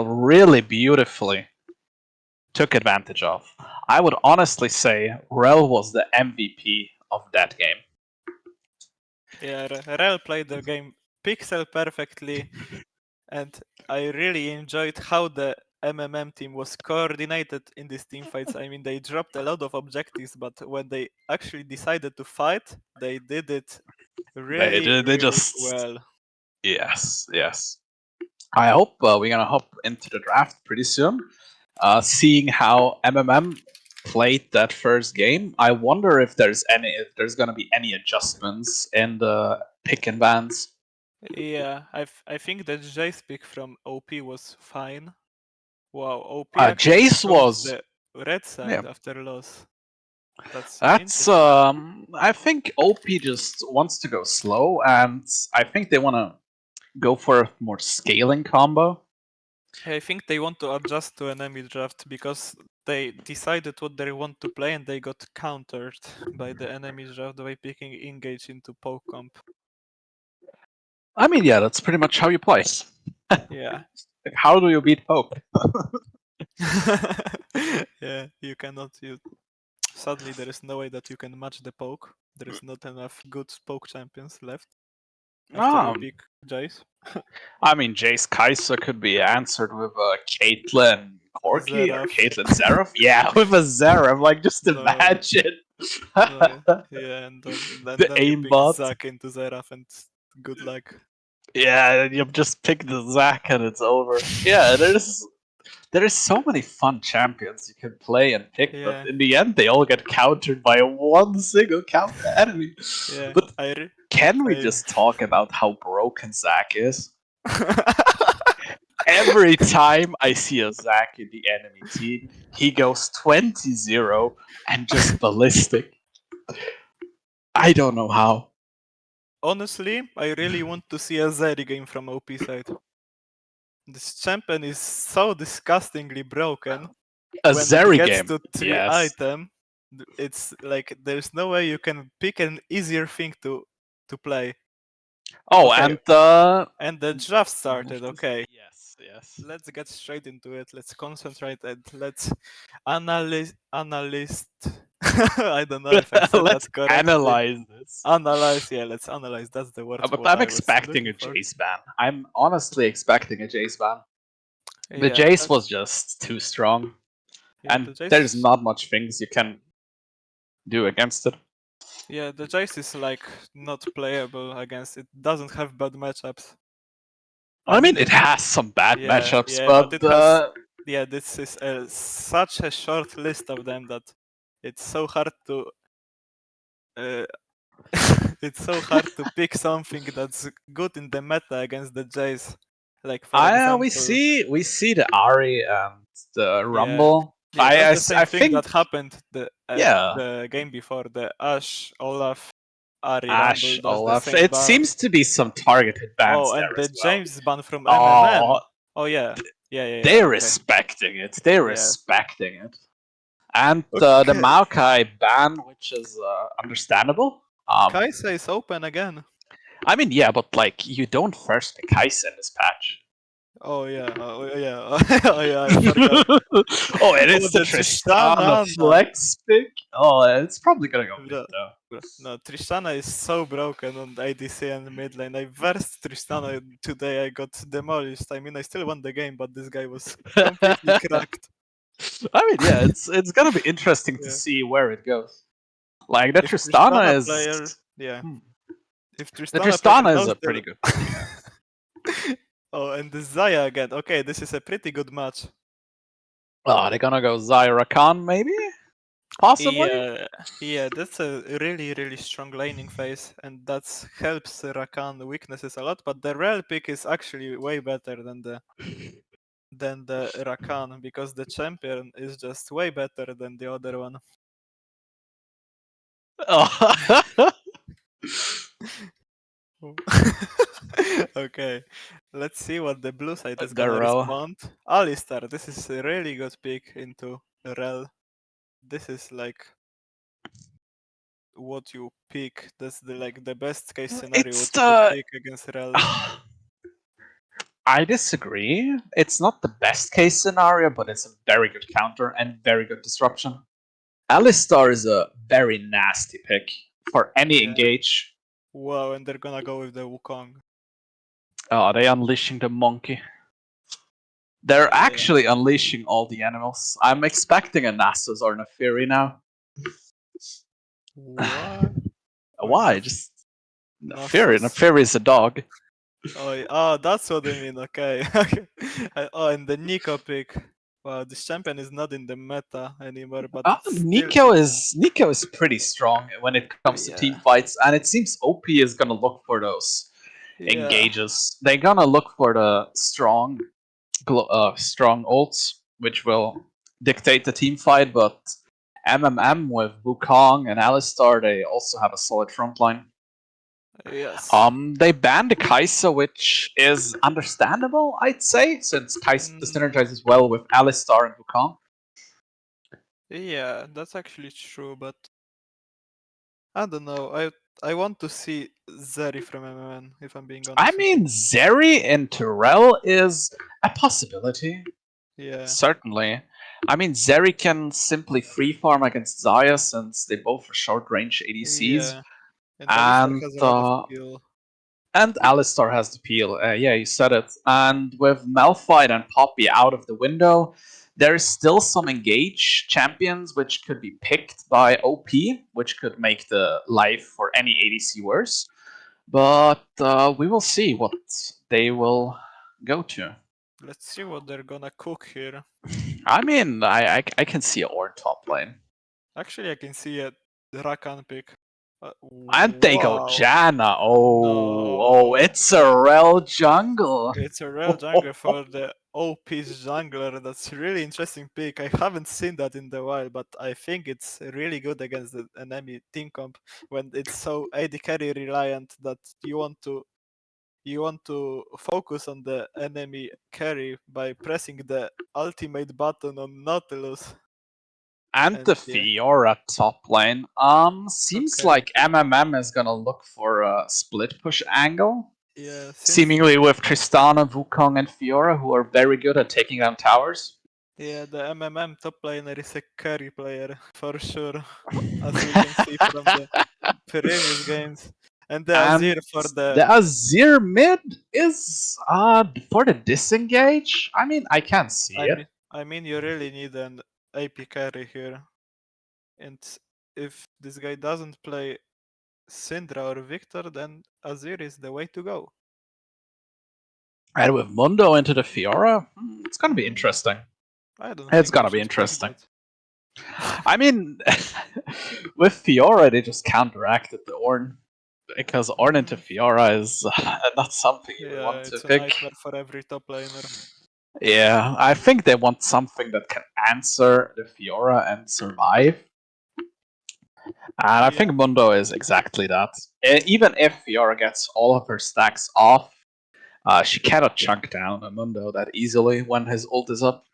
really beautifully took advantage of. I would honestly say Rel was the MVP of that game. Yeah, Rel played the game pixel perfectly. And I really enjoyed how the MMM team was coordinated in these team fights. I mean, they dropped a lot of objectives, but when they actually decided to fight, they did it really, They really just well. yes. I hope we're gonna hop into the draft pretty soon. Seeing how MMM played that first game, I wonder if there's gonna be any adjustments in the pick and bans. Yeah, I think that Jace pick from OP was fine. Wow, OP actually Jace chose was the red yeah. side after loss. That's That's interesting. I think OP just wants to go slow, and I think they want to go for a more scaling combo. I think they want to adjust to enemy draft because they decided what they want to play and they got countered by the enemy draft by picking engage into poke comp. I mean, yeah, that's pretty much how you play. Yeah. Like, how do you beat poke? Yeah, you cannot use. Sadly, there is no way that you can match the poke. There is not enough good poke champions left after you pick Jace. I mean, Jace Kaiser could be answered with Caitlyn Corki or Xerath. Caitlyn Seraph. Yeah, with a Seraph. Like, just No. imagine. No, yeah, and then The you pick aimbot. Zac into Xerath and good luck. Yeah, you just pick the Zac and it's over. Yeah, there's so many fun champions you can play and pick, Yeah. but in the end they all get countered by one single counter enemy. Yeah, But I can we I- just talk about how broken Zac is? Every time I see a Zac in the enemy team, he goes 20-0 and just ballistic. I don't know how. Honestly, I really want to see a Zeri game from OP side. This champion is so disgustingly broken. A When Zeri it gets game. to 3 Yes. item, it's like there's no way you can pick an easier thing to play. Oh, Okay. and And the draft started, okay. Yes. Let's get straight into it. Let's concentrate and let's analyst. I don't know if I said Let's that correctly. analyze this. Analyze, yeah, let's analyze. That's the word. But what I'm I was expecting a looking for. Jace ban. I'm honestly expecting a Jace ban. The Yeah, Jace was just too strong, yeah, and the Jace, there's not much things you can do against it. yeah, the Jace is like not playable against. It doesn't have bad matchups. I mean, it has some bad Yeah, matchups, yeah, but but it has. Yeah, this is such a short list of them that it's so hard to. It's so hard to pick something that's good in the meta against the Jace. Like for example, we see the Ari and the Rumble. yeah, that's the same I thing think that happened yeah, the game before. The Ash, Olaf, Ari, Ash, Rumble does the Olaf. same It ban. seems to be some targeted bans Oh, and there the as well. James ban from Oh, MMM. Oh yeah, yeah. they're okay. respecting it. They're Yeah. respecting it. And Okay. the Maokai ban, which is understandable. Kaisa is open again. I mean, yeah, but like you don't first pick Kaisa in this patch. Oh yeah, oh yeah, oh yeah. I forgot. Oh, it is Oh, the the Tristana Tristana. flex pick. Oh, it's probably gonna go mid Bro. though. No, Tristana is so broken on ADC and mid lane. I versed Tristana today. I got demolished. I mean, I still won the game, but this guy was completely cracked. I mean, yeah, it's gonna be interesting to Yeah. see where it goes. Like the If Tristana is player, yeah. Hmm. If The Tristana, Tristana player is knows a pretty good. Oh, and the Zaya again. Okay, this is a pretty good match. Oh, they're gonna go Zyra Khan, maybe? Possibly? Yeah, that's a really strong laning phase, and that helps Rakan weaknesses a lot. But the Rel pick is actually way better than the Rakan because the champion is just way better than the other one. Oh. Okay, let's see what the blue side is The gonna Rel. respond. Alistar, this is a really good pick into Rel. This is like what you pick. That's the best case scenario It's what you could the. pick against Rel. I disagree. It's not the best case scenario, but it's a very good counter and very good disruption. Alistar is a very nasty pick for any Yeah. engage. Wow, and they're gonna go with the Wukong. Oh, they unleashing the monkey. They're Yeah. actually unleashing all the animals. I'm expecting a Nasus or Neferi now. What? Why? Nef- Just Neferi. Nasus. Neferi is a dog. Oh, that's what I mean. Okay. Oh, and the Nico pick. Wow, this champion is not in the meta anymore, but still, Nico is pretty strong when it comes to team yeah, fights, and it seems OP is gonna look for those yeah, engages. They're gonna look for the strong ults, which will dictate the team fight. But MMM with Wukong and Alistar, they also have a solid front line. yes. They banned the Kai'Sa, which is understandable, I'd say, since Kai'Sa Mm, synergizes well with Alistar and Wukong. yeah, that's actually true, but I don't know. I want to see Zeri from MMN, if I'm being I honest with mean, Zeri and Terrell is a possibility. you. Yeah, Certainly. I mean, Zeri can simply free farm against Zaya since they both are short range ADCs. yeah. And Alistar And has a lot of skill. Alistar has the peel. Yeah, you said it. And with Malphite and Poppy out of the window, there is still some engage champions which could be picked by OP, which could make the life for any ADC worse. But we will see what they will go to. Let's see what they're gonna cook here. I mean, I can see Ornn top lane. Actually, I can see a Rakan pick. And they go Wow. Janna. Oh, No. it's a real jungle. It's a real jungler for the OP's jungler. That's a really interesting pick. I haven't seen that in the wild, but I think it's really good against the enemy team comp when it's so AD carry reliant that you want to focus on the enemy carry by pressing the ultimate button on Nautilus. And And the yeah, Fiora top lane. Seems okay. like MMM is gonna look for a split push angle. Yeah, since Seemingly with Tristana, Wukong, and Fiora, who are very good at taking down towers. yeah, the MMM top laner is a carry player for sure, as we can see from the previous games. And the Azir And for the the Azir mid is for the disengage. I mean, I can't see it. I mean you really need an AP carry here. And if this guy doesn't play Syndra or Victor, then Azir is the way to go. And with Mundo into the Fiora, it's gonna be Mm, interesting. I don't It's think we gonna be should pick interesting. that. I mean, with Fiora, they just counteracted the Ornn because Ornn into Fiora is not something you would Yeah, want to it's a pick. nightmare for every top laner. Yeah, I think they want something that can answer the Fiora and survive. And I think Yeah. Mundo is exactly that. Even if Fiora gets all of her stacks off, she cannot chunk down a Mundo that easily when his ult is up.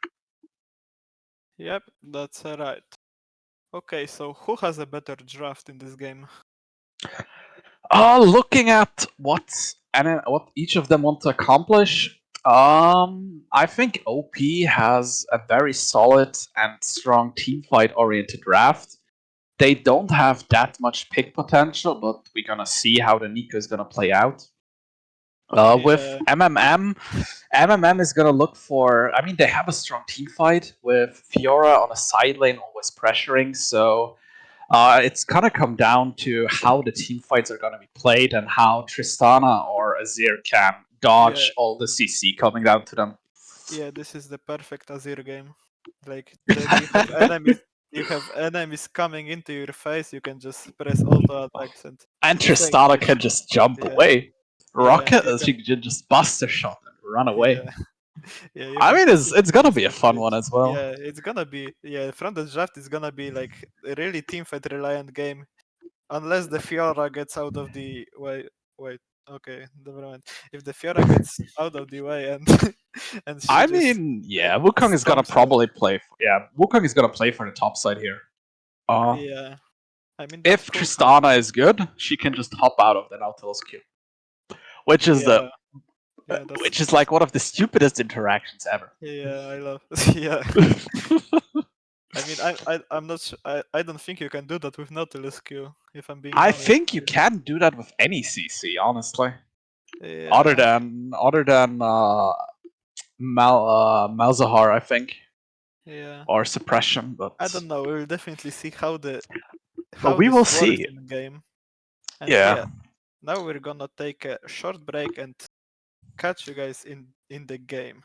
Yep, that's right. Okay, so who has a better draft in this game? Looking at what each of them want to accomplish, I think OP has a very solid and strong team fight oriented draft. They don't have that much pick potential, but we're gonna see how the Nico is gonna play out. With Yeah, MMM is gonna look for. I mean, they have a strong team fight with Fiora on a side lane, always pressuring. So it's gonna come down to how the team fights are gonna be played and how Tristana or Azir can yeah, dodge all the CC coming down to them. yeah. This is the perfect Azir game. Like you have enemies coming into your face. You can just press auto attacks and And same Tristana push. can just jump Yeah, away. yeah, and Rocket, you she can can just bust a shot and run away. yeah. Yeah, you I can mean, put it it's in gonna the be a same fun one place. as well. Yeah, it's gonna be from the draft is gonna be like a really team fight reliant game. Unless the Fiora gets out of the way. Wait, okay, never mind. If the Fiora gets out of the way and and she I just mean, yeah, Wukong is gonna stomps you. probably play. Wukong is gonna play for the top side here. Yeah, I mean that If could happen. Tristana is good, she can just hop out of the Nautilus Q, which is the Yeah, yeah, that's which is like one of the stupidest interactions ever. yeah, I love yeah. I mean, I'm not. I don't think you can do that with Nautilus Q. If I'm being I honest. think you can do that with any CC, honestly. Other Yeah, than Malzahar, I think, yeah. or suppression, but I don't know. We'll definitely see how we will this works see. in game. And Yeah. yeah, now we're gonna take a short break and catch you guys in the game.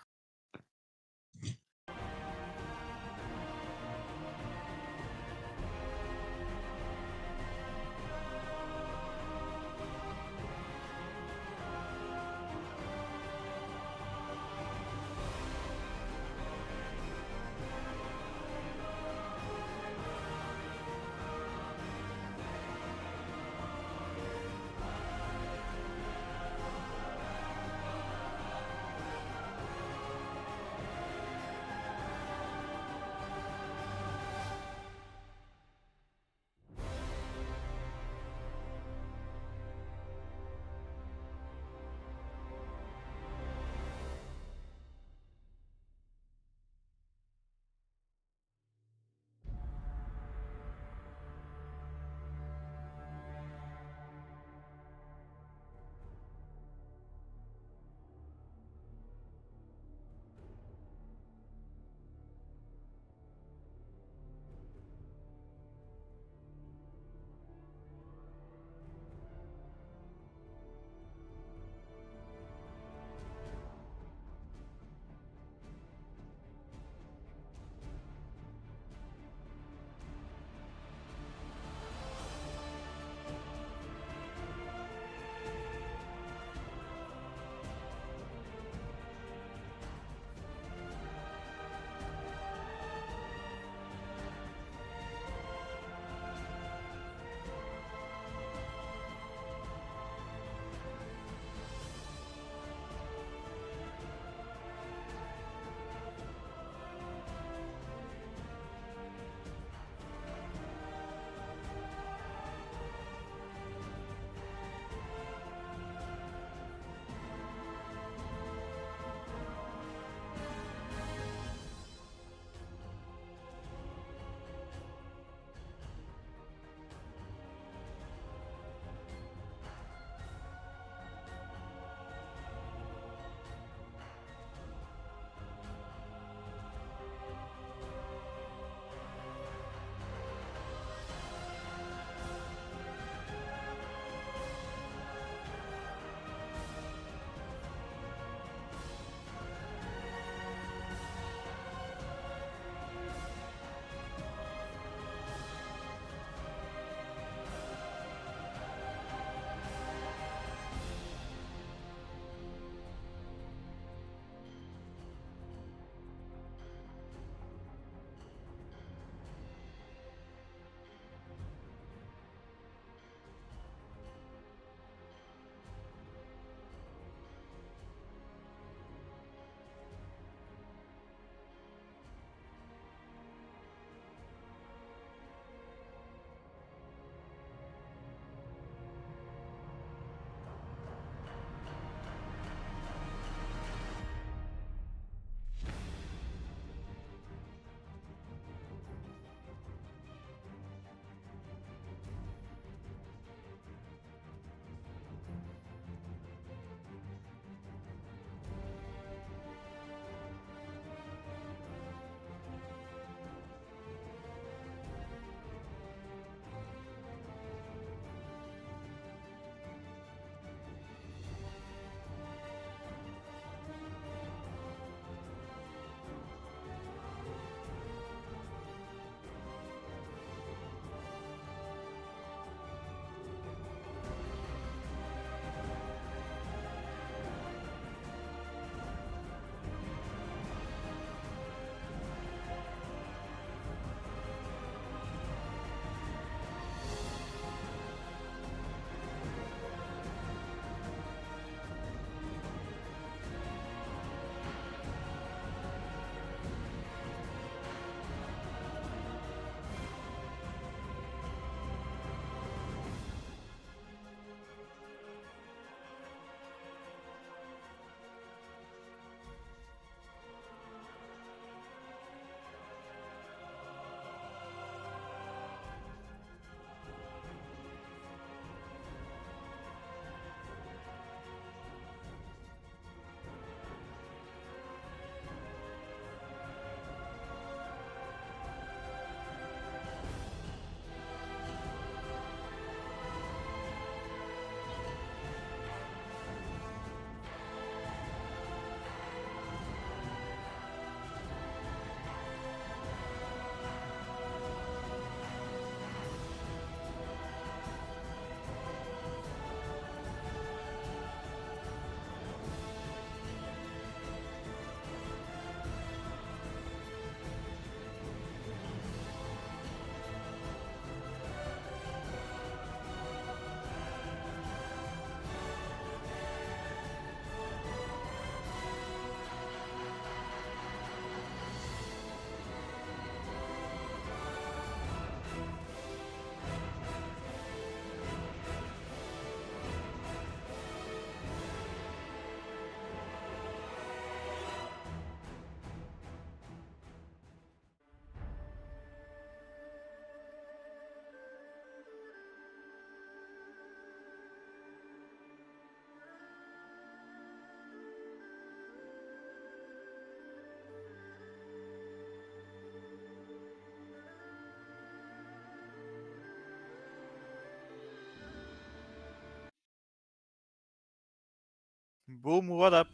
Boom, what up?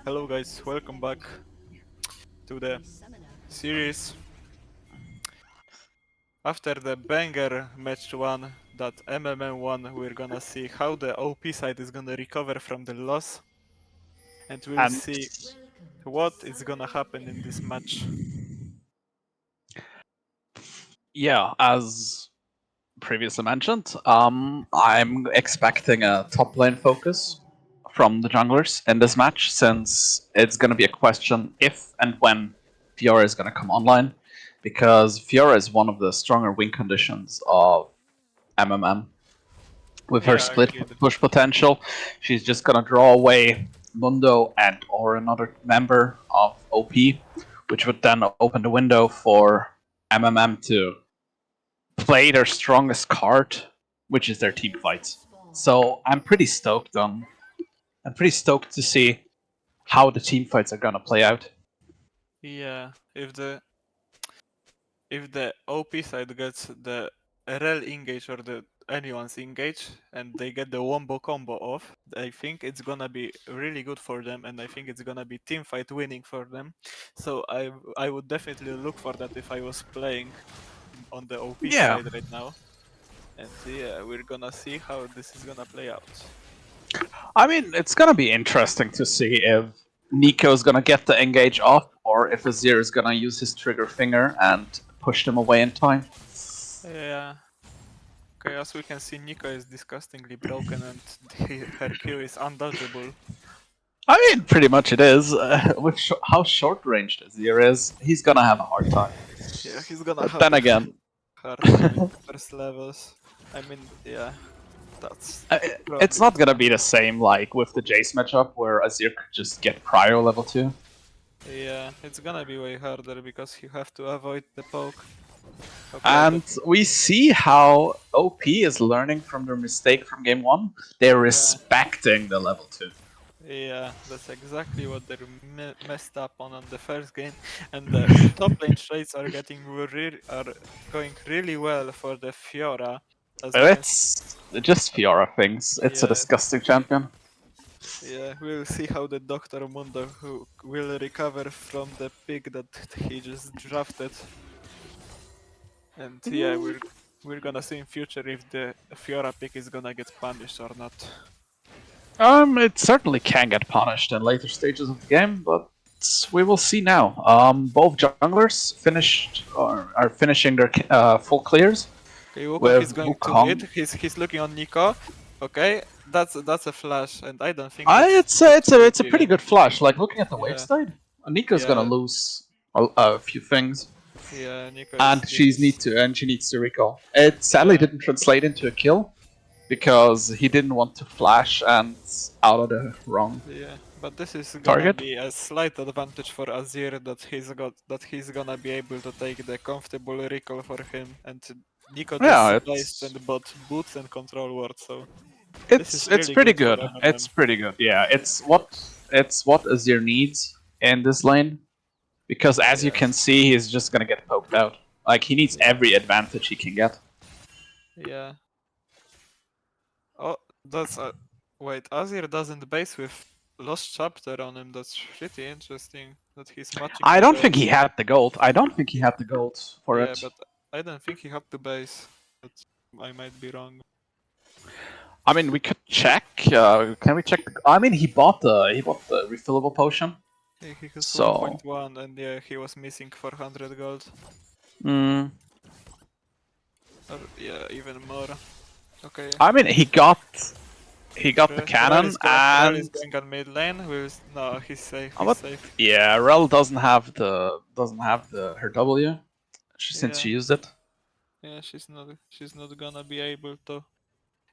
Hello guys, welcome back to the series. After the banger match 1 that MMM won, we're gonna see how the OP side is gonna recover from the loss. And we'll And see what is gonna happen in this match. yeah, as previously mentioned, I'm expecting a top lane focus from the junglers in this match, since it's going to be a question if and when Fiora is going to come online, because Fiora is one of the stronger win conditions of MMM. With her Yeah, split agreed. push potential, she's just going to draw away Mundo and or another member of OP, which would then open the window for MMM to play their strongest card, which is their team fights. So I'm pretty stoked on. I'm pretty stoked to see how the team fights are gonna play out. Yeah, if the OP side gets the rel engage or the anyone's engage and they get the wombo combo off, I think it's gonna be really good for them, and I think it's gonna be team fight winning for them. So I would definitely look for that if I was playing on the OP Yeah. side right now. And yeah, we're gonna see how this is gonna play out. I mean, it's gonna be interesting to see if Nico's gonna get the engage off, or if Azir is gonna use his trigger finger and push them away in time. Yeah. Okay, as we can see, Nico is disgustingly broken and her Q is undodgeable. I mean, pretty much it is. With how short ranged Azir is, he's gonna have a hard time. Yeah, he's gonna But have then a again, hard time in first levels. I mean, yeah, that's it's probably not gonna be the same like with the Jace matchup where Azir could just get Cryo level 2. yeah, it's gonna be way harder because you have to avoid the poke. Okay, And we see how OP is learning from their mistake from game 1. They're respecting the level 2. yeah, that's exactly what they messed up on the first game, and the top lane trades are going really well for the Fiora. As we can It's just Fiora things. It's a Yeah. disgusting champion. Yeah, we'll see how the Dr. Mundo who will recover from the pick that he just drafted. And yeah, we're gonna see in future if the Fiora pick is gonna get punished or not. It certainly can get punished in later stages of the game, but we will see now. Both junglers are finishing their full clears. Okay, Wukong With is going to Wukong. mid. He's looking on Nico. Okay, that's a flash, and I don't think It's a pretty good flash. Like looking at the wave Yeah. side, Nika's gonna Yeah. lose a few things, Yeah, Nico and is she needs to recall. It sadly Yeah. didn't translate into a kill because he didn't want to flash and out of the wrong. Yeah, but this is gonna Target? be a slight advantage for Azir that he's gonna be able to take the comfortable recall for him, and Nico Yeah, just sliced and bought boots and control ward, so This is It's really pretty good good. for MMM. It's pretty good. Yeah, it's what Azir needs in this lane, because as you Yeah. can see, he's just gonna get poked out. Like he needs every advantage he can get. yeah. Oh, that's wait, Azir doesn't base with Lost Chapter on him. That's pretty interesting that he's matching. I the don't think goals. he had the gold. I don't think he had the gold for Yeah, it. but I don't think he had to base. But I might be wrong. I mean, we could check. Can we check? I mean, he bought the refillable potion. He has So- 1.1, and yeah, he was missing 400 gold. Mm. Or, yeah, even more. Okay. I mean, he got the Rel cannon is and going on mid lane. No, he's safe. Oh, He's what? safe. yeah, Rel doesn't have her W since Yeah. she used it. Yeah, she's not gonna be able to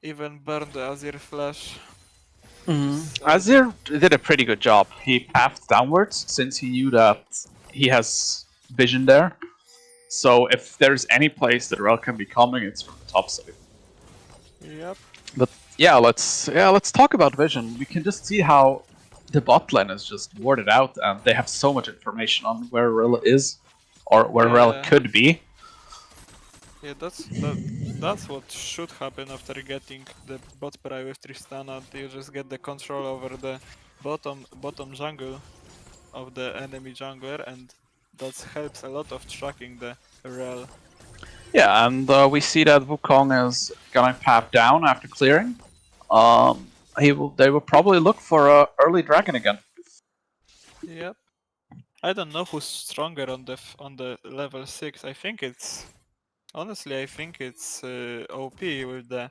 even burn the Azir flash. Azir did a pretty good job. He pathed downwards since he knew that he has vision there. So if there's any place that Rel can be coming, it's from the top side. Yep. But let's talk about vision. We can just see how the bot lane is just warded out, and they have so much information on where Rel is, or where Rel Yeah. could be. Yeah, that's what should happen after getting the bot pry with Tristana. You just get the control over the bottom jungle of the enemy jungler, and that helps a lot of tracking the rel. Yeah, and we see that Wukong is going path down after clearing. They will probably look for a early dragon again. Yep. I don't know who's stronger on the level 6. I think it's honestly OP with the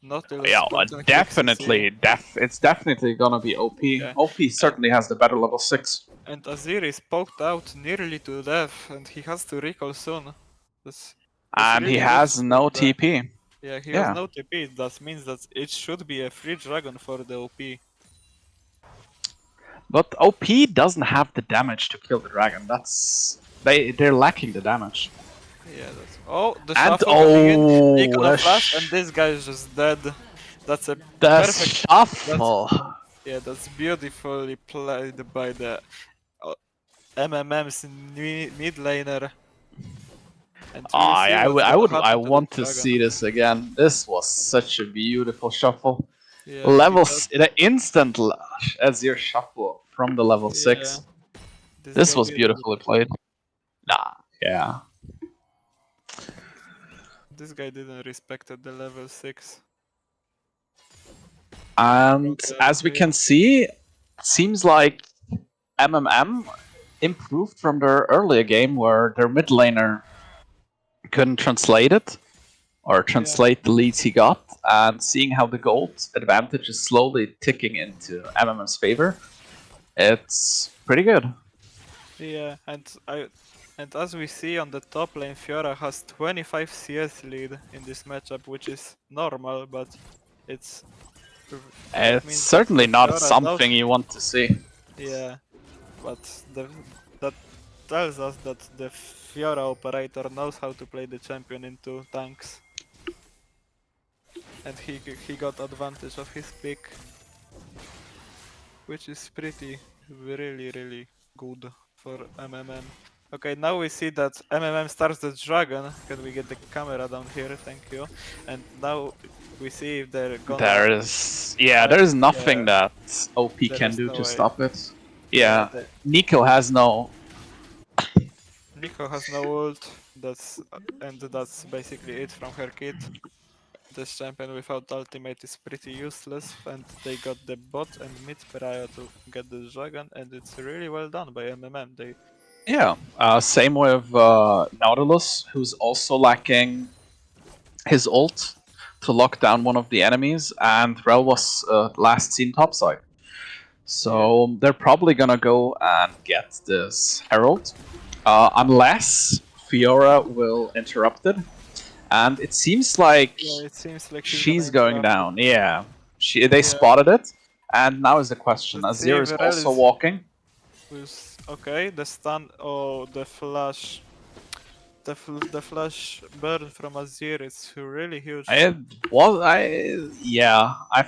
Nautilus Yeah, point and click definitely. It's definitely gonna be OP. Yeah. OP certainly has the better level 6. And Azir is poked out nearly to death, and he has to recall soon. That's And he really has risky no for the- TP. Yeah, he has Yeah. no TP. That means that it should be a free dragon for the OP. But OP doesn't have the damage to kill the dragon. They're lacking the damage. Yeah, that's the And shuffle coming in. He oh, gonna flash, and this guy is just dead. That's a the perfect. shuffle. Yeah, that's beautifully played by the MMM's mid laner. And we see I what's gonna happen I to the want to dragon. see this again. This was such a beautiful shuffle. Yeah, Level he got- the instant Azir shuffle from the level 6. Yeah. This guy was didn't- beautifully played. Nah, yeah. This guy didn't respect the level 6. And Okay, as we yeah. can see, it seems like MMM improved from their earlier game where their mid laner couldn't translate it or translate the leads he got, and seeing how the gold advantage is slowly ticking into MMM's favor, it's pretty good. Yeah, and as we see on the top lane, Fiora has 25 CS lead in this matchup, which is normal, but it's that It's means that certainly not Fiora something knows- you want to see. Yeah, but that tells us that the Fiora operator knows how to play the champion into tanks, and he got advantage of his pick, which is pretty really good for MMM. Okay, now we see that MMM starts the dragon. Can we get the camera down here? Thank you. And now we see if they're gonna. There is nothing that OP There can is do no to way. stop it. Yeah, the- Nico has no. Nico has no ult. That's basically it from her kit. This champion without ultimate is pretty useless, and they got the bot and mid pariah to get the dragon, and it's really well done by MMM. Same with Nautilus, who's also lacking his ult to lock down one of the enemies, and Rel was last seen topside. So they're probably gonna go and get this Herald, unless Fiora will interrupt it. And it seems like Yeah, it seems like she's gonna going interrupt down. Yeah, they spotted it, and now is the question: Let's see Azir if is Rel also is- walking. Okay, the stun. Oh, the flash. The flash burn from Azir is really huge. I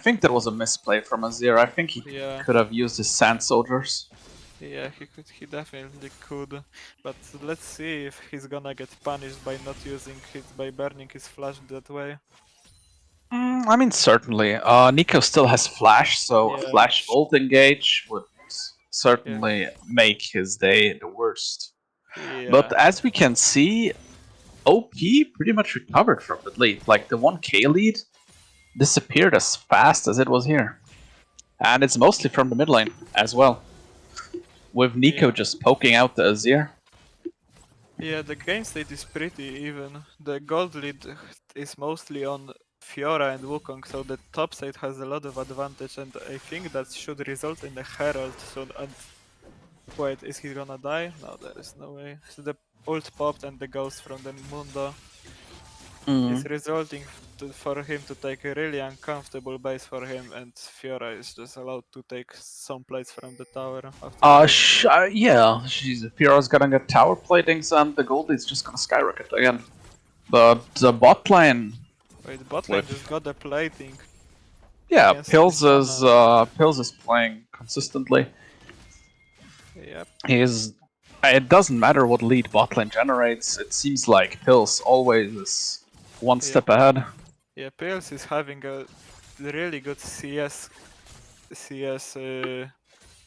think that was a misplay from Azir. I think he Yeah. could have used his sand soldiers. Yeah, he definitely could. But let's see if he's gonna get punished by not using by burning his flash that way. I mean, certainly. Nico still has flash, so a Yeah. flash ult engage would certainly make his day the worst. Yeah. But as we can see, OP pretty much recovered from the lead. Like, the 1k lead disappeared as fast as it was here. And it's mostly from the mid lane as well. With Nico Yeah. just poking out the Azir. Yeah, the game state is pretty even. The gold lead is mostly on Fiora and Wukong, so the top side has a lot of advantage, and I think that should result in a Herald soon. And wait, is he gonna die? No, there is no way. So the ult popped and the ghost from the Mundo is resulting for him to take a really uncomfortable base for him, and Fiora is just allowed to take some plates from the tower. Fiora's gonna get tower platings and the gold is just gonna skyrocket again. But the bot lane, Wait, bot lane With- just got the plating. yeah, Yes, Pills it's is Pills is playing consistently. Yep. It doesn't matter what lead bot lane generates. It seems like Pills always is one step ahead. Yeah, Pils is having a really good CS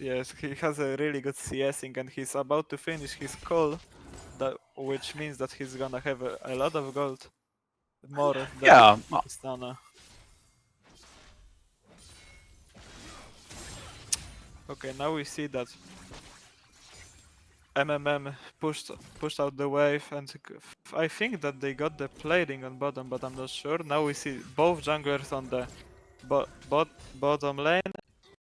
Yes, he has a really good CSing and he's about to finish his call, which means that he's gonna have a lot of gold. More than Yeah, Tristana. Okay, now we see that MMM pushed out the wave, and I think that they got the plating on bottom, but I'm not sure. Now we see both junglers on the bottom lane,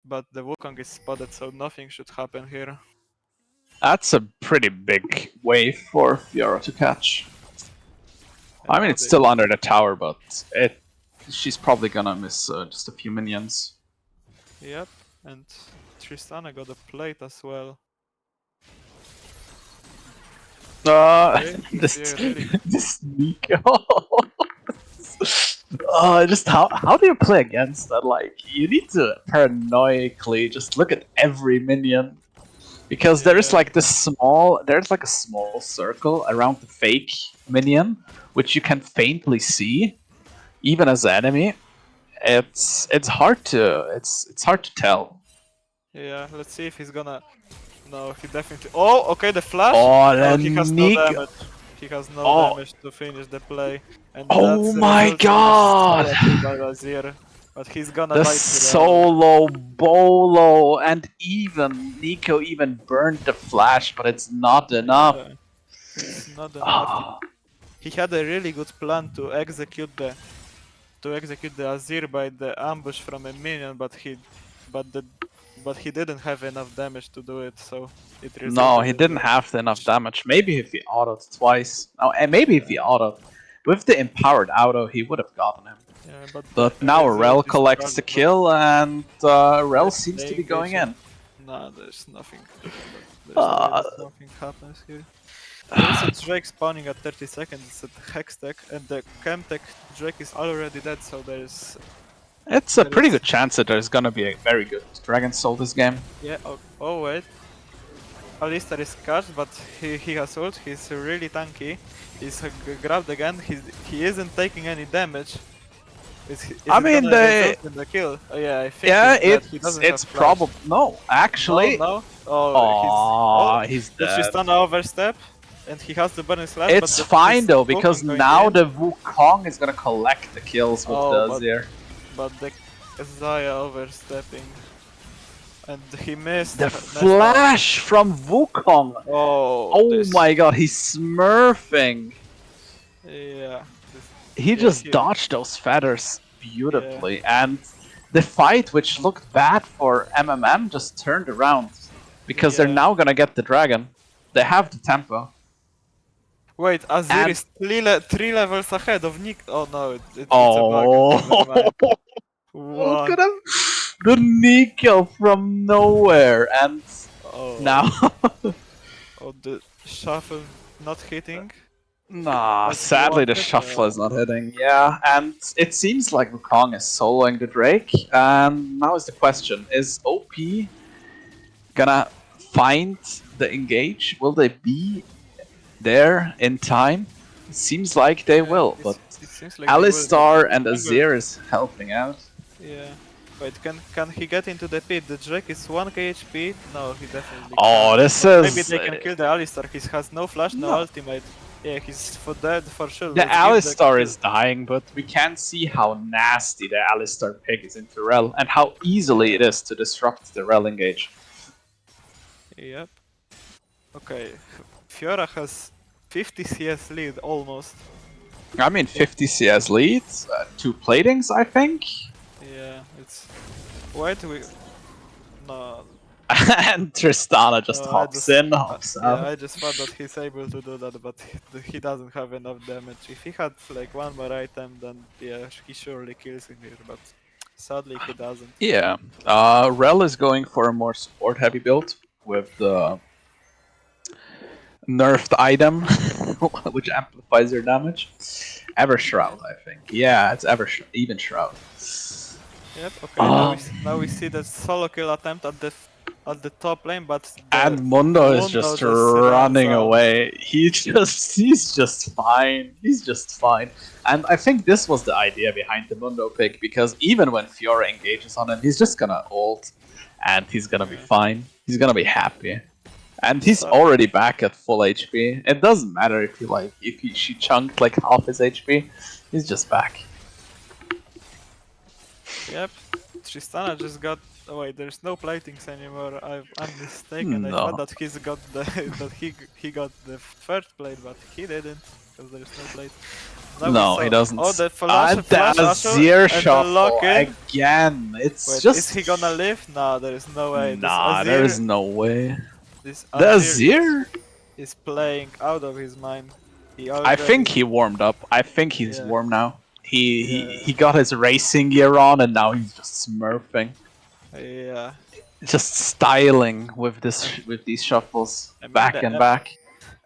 but the Wukong is spotted, so nothing should happen here. that's a pretty big wave for Fiora to catch. And I mean, now it's still under the tower, but she's probably gonna miss just a few minions. Yep, and Tristana got a plate as well. Okay, This, yeah, really. this Nico. Just how do you play against that? Like, you need to paranoically just look at every minion, because there's Yeah. like a small circle around the fake minion, which you can faintly see, even as an enemy. It's hard to tell. Yeah, let's see if he's gonna. No, he definitely. Oh, okay, the flash. Oh, No, the he has Nico. no damage. He has no Oh. damage to finish the play. And Oh that's my results in a God. solo kill by Lazier. But he's gonna The bite to the solo bolo, and even Nico even burned the flash, but it's not enough. Yeah, it's not enough. Ah, He had a really good plan to execute the Azir by the ambush from a minion, but he didn't have enough damage to do it, so it no, resulted he in didn't the- have enough damage. Maybe if he autoed twice. Oh, and maybe if he autoed. With the empowered auto, he would have gotten him. Yeah, but But the now result Rel is collects the struggling. kill, and Rel Yes, seems they to be going engage in. Nah, there's nothing. There's Ah. really nothing happens here. There's a Drake spawning at 30 seconds, it's a Hextech, and the Chemtech Drake is already dead, so there's... It's a There pretty is- good chance that there's gonna be a very good Dragon Soul this game. Yeah, oh wait. Alistar is catched, but he has ult, he's really tanky. He's grabbed again, he isn't taking any damage. I mean, in the kill. Oh, yeah, I think Yeah, he's dead. He doesn't it's have flash. probably no. Actually, No. Oh, oh, he's the dead. Tristana overstep, and he has the burning slash. It's but fine this though, Wukong because going now in, the Wukong is gonna collect the kills with Oh, the but- Azir. But the Zaya overstepping, and he missed. The messed up. flash from Wukong! Oh. Oh this- my god, he's smurfing! Yeah. He Yeah, just he- dodged those feathers beautifully, and the fight, which looked bad for MMM, just turned around. Because they're Yeah. now gonna get the dragon. They have the tempo. Wait, Azir And- is three levels ahead of Nick. Oh no, it's a bug. Oh, Never mind. look What? at him! The Nico from nowhere, and Oh, now. oh, the shuffle not hitting. Nah, That's sadly the wanted, shuffle is not hitting. Yeah, and it seems like Wukong is soloing the Drake. And now is the question: is OP gonna find the engage? Will they be there in time? It seems like they will, but It seems like they will, but Alistar and Jungle- Azir is helping out. Yeah. Wait, can he get into the pit? The Drake is 1k HP? No, he definitely Oh, can't. this But is Maybe they can kill the Alistar. He has no flash, no No. ultimate. Yeah, he's for dead for sure. the Let's give Alistar kill. is dying, but we can see how nasty the Alistar pick is into Rel and how easily it is to disrupt the Rel engage. Yep. Okay. Fiora has 50 CS lead almost. I mean, 50 CS leads, 2 platings, I think. Yeah, it's. Wait, we. No. And Tristana just No, I hops just- in, hops Yeah, out. I just thought that he's able to do that, but he doesn't have enough damage. If he had like one more item, then yeah, he surely kills him here, but sadly he doesn't. Yeah, Rel is going for a more support heavy build with the nerfed item, which amplifies your damage. Evershroud, I think. Yeah, it's Even Shroud. Yep, okay, now we see the solo kill attempt at the top lane, but And Mundo is Mundo just just runs running out. away. He's just fine. He's just fine. And I think this was the idea behind the Mundo pick, because even when Fiora engages on him, he's just gonna ult. and he's gonna be Yeah. fine. He's gonna be happy. And he's So- already back at full HP. It doesn't matter if she chunked like half his HP. He's just back. Yep. Tristana just got. Oh wait, there's no platings anymore. I'm mistaken. I No. thought that he's got the that he got the third plate, but he didn't because there's no plate. Now we No, saw- he doesn't. Oh, the flash, And flash the Asher Azir and the shuffle lock-in. again. It's Wait, just is he gonna live? Nah, there is no way. nah. This There Azir, is no way. this The Azir. is playing out of his mind. He I think already- he warmed up. I think he's Yeah. warm now. He, Yeah. he got his racing gear on and now he's just smurfing, Yeah. just styling with these shuffles I mean, back the and M- back.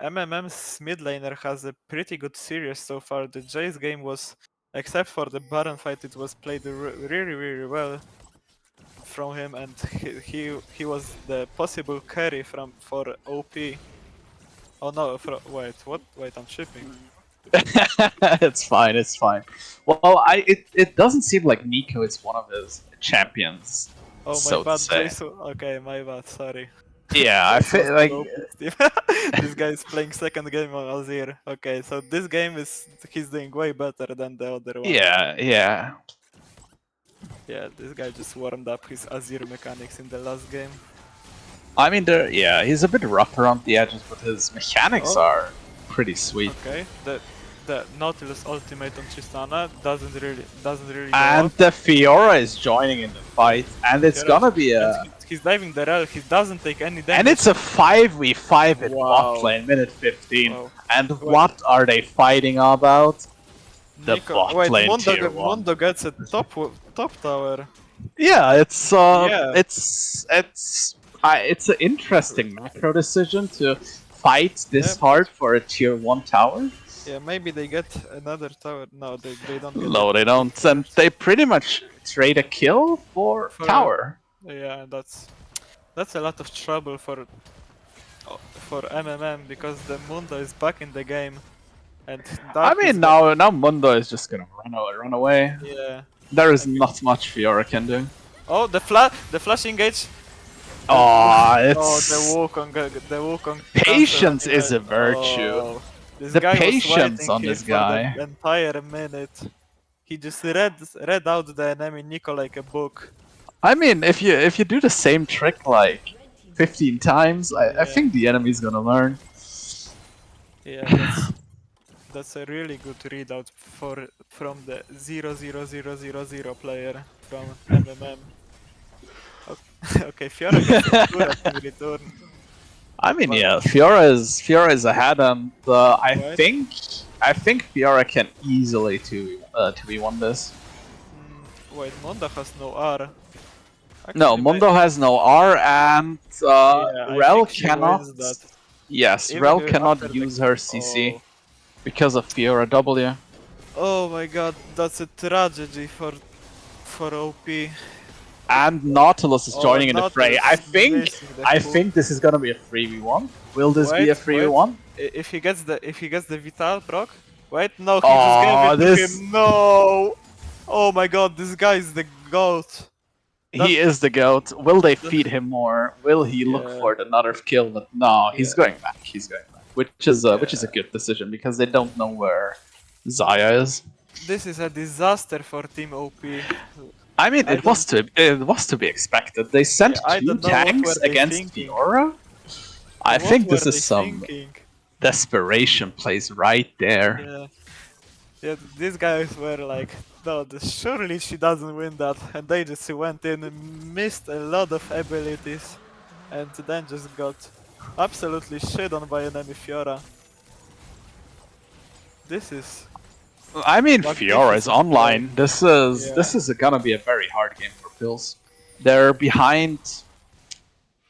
MMM's mid laner has a pretty good series so far. The Jace game was, except for the Baron fight, it was played really well from him, and he was the possible carry for OP. Oh no! Wait, what? Wait, I'm shipping. It's fine. It's fine. Well, it doesn't seem like Nico is one of his champions. Oh my So to bad, say. Jace. Okay, my bad. Sorry. Yeah, I This feel was like the OP team. This guy is playing second game on Azir. Okay, so this game he's doing way better than the other one. yeah. Yeah, this guy just warmed up his Azir mechanics in the last game. I mean, he's a bit rough around the edges, but his mechanics Oh. are pretty sweet. Okay, the Nautilus ultimate on Tristana doesn't really go And off. the Fiora is joining in the fight, and it's Fiora- gonna be a. And he's diving the rel, he doesn't take any damage. And it's a 5v5 in Wow. bot lane, minute 15. Wow. And what are they fighting about? the bot wait, lane Mondo, tier one. Mondo gets a top tower. Yeah, it's Yeah. it's an interesting macro decision to fight this Yep. hard for a tier 1 tower. Yeah, maybe they get another tower. No, they don't get No, they don't. And they pretty much trade a kill for For- tower. Yeah, that's a lot of trouble for MMM because the Mundo is back in the game, and I Dark is mean, now Mundo is just gonna run away. Yeah. There is not much Fiora can do. Oh, the flash engage. Oh, Oh, it's the Wukong. Patience cancel. is a virtue. Oh, this The guy was patience waiting on here this for guy. the entire minute. He just read out the enemy Nico like a book. I mean, if you do the same trick like 15 times, I Yeah. think the enemy's gonna learn. Yeah, that's a really good readout from the 00000 player from MMM. Okay, Fiora gets a turret in return. I mean, Well- yeah, Fiora is ahead, and I Right. think Fiora can easily 2v1 this. Wait, Mondo has no R. No, Actually, Mundo has no R, and I Rel think she cannot. wins that. Yes, Even Rel with cannot after the- use her CC Oh. because of Fiora W. Oh my god, that's a tragedy for OP. And Nautilus is Oh, joining in the fray. Nautilus I think missing the hook. this is gonna be a 3v1. Will this be a Wait, 3v1? If he gets the Vital proc, wait, no, he Oh, just gave it this- to him. No! Oh my god, this guy is the goat. He is the goat. Will they feed him more? Will he look Yeah. for another kill? But no, he's Yeah. going back. He's going back, which is a good decision because they don't know where Zaya is. This is a disaster for Team OP. I mean, I it was to be expected. They sent Yeah, I two don't know what tanks were they against thinking. Fiora. I What think this were is they some thinking? desperation plays right there. Yeah. Yeah, these guys were like, no, surely she doesn't win that. And they just went in and missed a lot of abilities. And then just got absolutely shit on by enemy Fiora. This is... I mean, What Fiora is difference is online. This is gonna be a very hard game for Pills. They're behind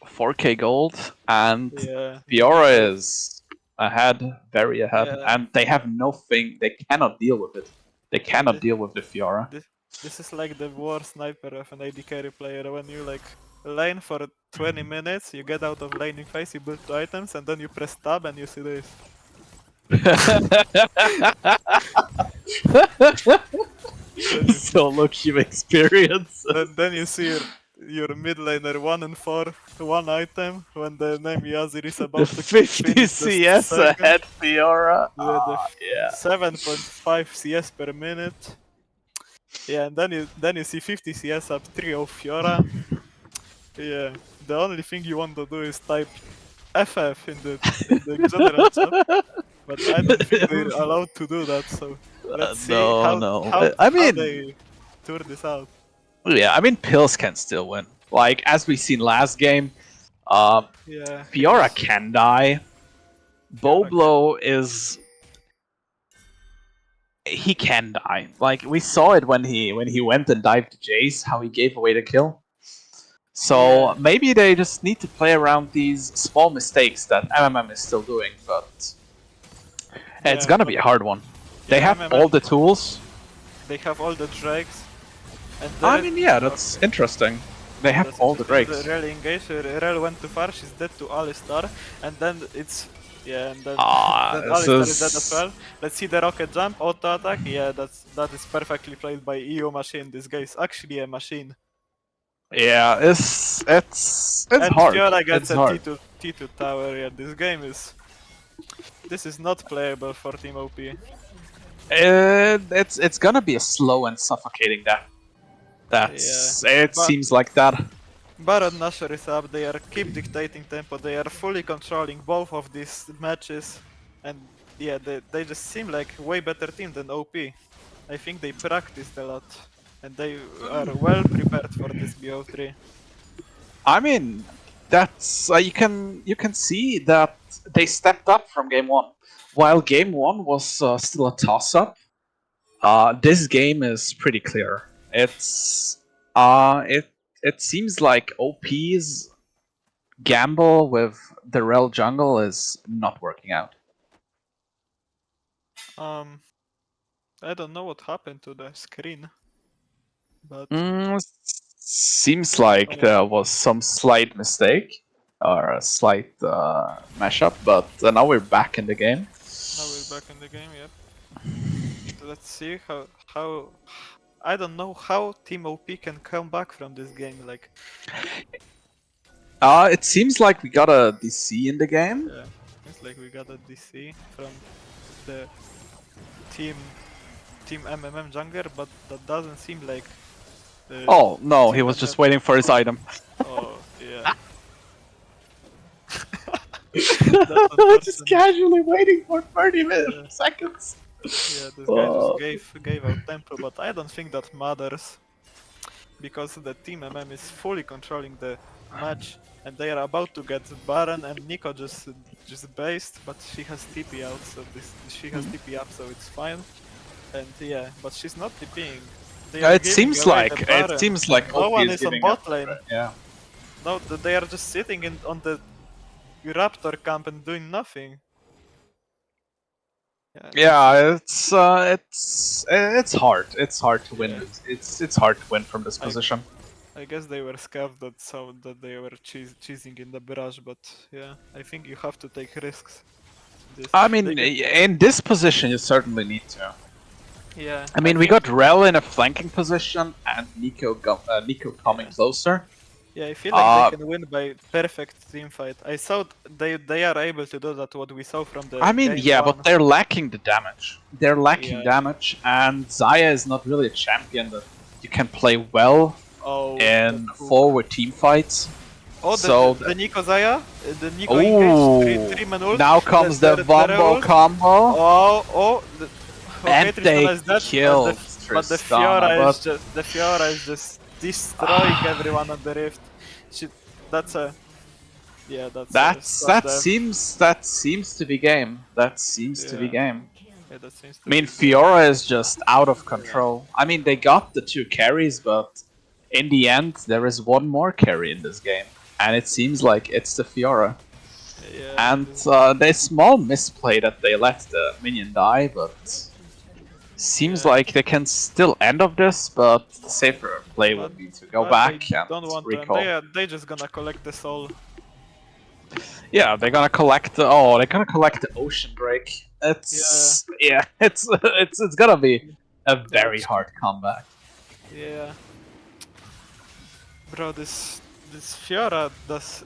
4K gold, and Yeah. Fiora is ahead, very ahead, Yeah. and they have nothing. They cannot deal with it. They cannot Thi- deal with the Fiora. This is like the worst sniper of an AD carry player when you like lane for 20 minutes, you get out of laning phase, you build 2 items, and then you press tab and you see this. So look, you experience. Then you see your mid laner 1 and 4, one item when the name Yazir is The about to 50 finish the CS second. ahead Fiora. Yeah, the Yeah. 7.5 CS per minute. Yeah, and then you see 50 CS up 3 of Fiora. Yeah, the only thing you want to do is type FF in the general chat, but I don't think they're allowed to do that. So let's see No, no. how I mean, they tour this out. yeah, I mean, Pills can still win. Like, as we seen last game, Yeah, Fiora Hills- can die. Fiora can- Boblo is. He can die. Like, we saw it when he went and dived Jace, how he gave away the kill. So Yeah. maybe they just need to play around these small mistakes that MMM is still doing, but it's Yeah, gonna but- be a hard one. They yeah, have MMM all the tools. They have all the drakes. And I then- mean, yeah, that's interesting. They have That's all the interesting. breaks. Rel engaged. Rel went too far. She's dead to Alistar, and then it's and then, Ah, then this Alistar is dead as is- well. Let's see the rocket jump, auto attack. Yeah, that is perfectly played by EU machine. This guy is actually a machine. Yeah, it's And hard. Fiora gets It's a hard. T2 tower. Yeah, this is not playable for Team OP. It's gonna be a slow and suffocating death. It but- seems like that. Baron Nashor is up. They are keep dictating tempo. They are fully controlling both of these matches, and yeah, they just seem like way better team than OP. I think they practiced a lot, and they are well prepared for this BO3. I mean, that's you can see that they stepped up from game one. While game one was still a toss-up, this game is pretty clear. It seems like OP's gamble with the Rel jungle is not working out. I don't know what happened to the screen, but Seems like there was some slight mistake or a slight mashup, but now we're back in the game. now we're back in the game. Yep. Let's see how. I don't know how Team OP can come back from this game. Like, It seems like we got a DC in the game. yeah, it's like we got a DC from the team MMM jungler, but that doesn't seem like. Oh no, he Team was just MM. waiting for his item. Oh yeah. Just casually waiting for 30 minutes, seconds. Yeah, this guy just gave out tempo, but I don't think that matters because the team MM is fully controlling the match, and they are about to get Baron, and Nico just based, but she has TP out, so she has TP up, so it's fine. And yeah, but she's not TPing. They are It giving seems away like the Baron. No OP one is is on giving bot up. lane. Yeah. No, they are just sitting on the Raptor camp and doing nothing. Yeah, it's hard. It's hard to win. Yeah. It's hard to win from this I- position. I guess they were scared that they were cheesing in the barrage, but yeah, I think you have to take risks. I mean, They get- in this position, you certainly need to. yeah. I mean, we think- got Rel in a flanking position and Nico coming closer. Yeah, I feel like they can win by perfect team fight. I saw they are able to do that. What we saw from the. I mean, game yeah, one. but they're lacking the damage. They're lacking Yeah. damage, and Zaya is not really a champion that you can play well Oh, in the- forward team fights. Oh, so the Nico Zaya, the Nico engaged, three man ult. Now comes the the Vombo ult. combo, Oh, and Tristana they is dead, killed but the Tristana, Fiora but- is just destroying everyone on the rift. That's a yeah. That seems to be game. That seems to be Yeah. game. Yeah, that seems to I mean, be- Fiora is just out of control. I mean, they got the two carries, but in the end, there is one more carry in this game, and it seems like it's the Fiora. yeah, And they small misplay that they let the minion die, but seems Yeah. like they can still end of this. But the safer play would be to go but back they and don't want to. recall. They just gonna collect the soul. Yeah, they're gonna collect. They're gonna collect the ocean break. It's it's gonna be a very hard comeback. Yeah. Bro, this Fiora does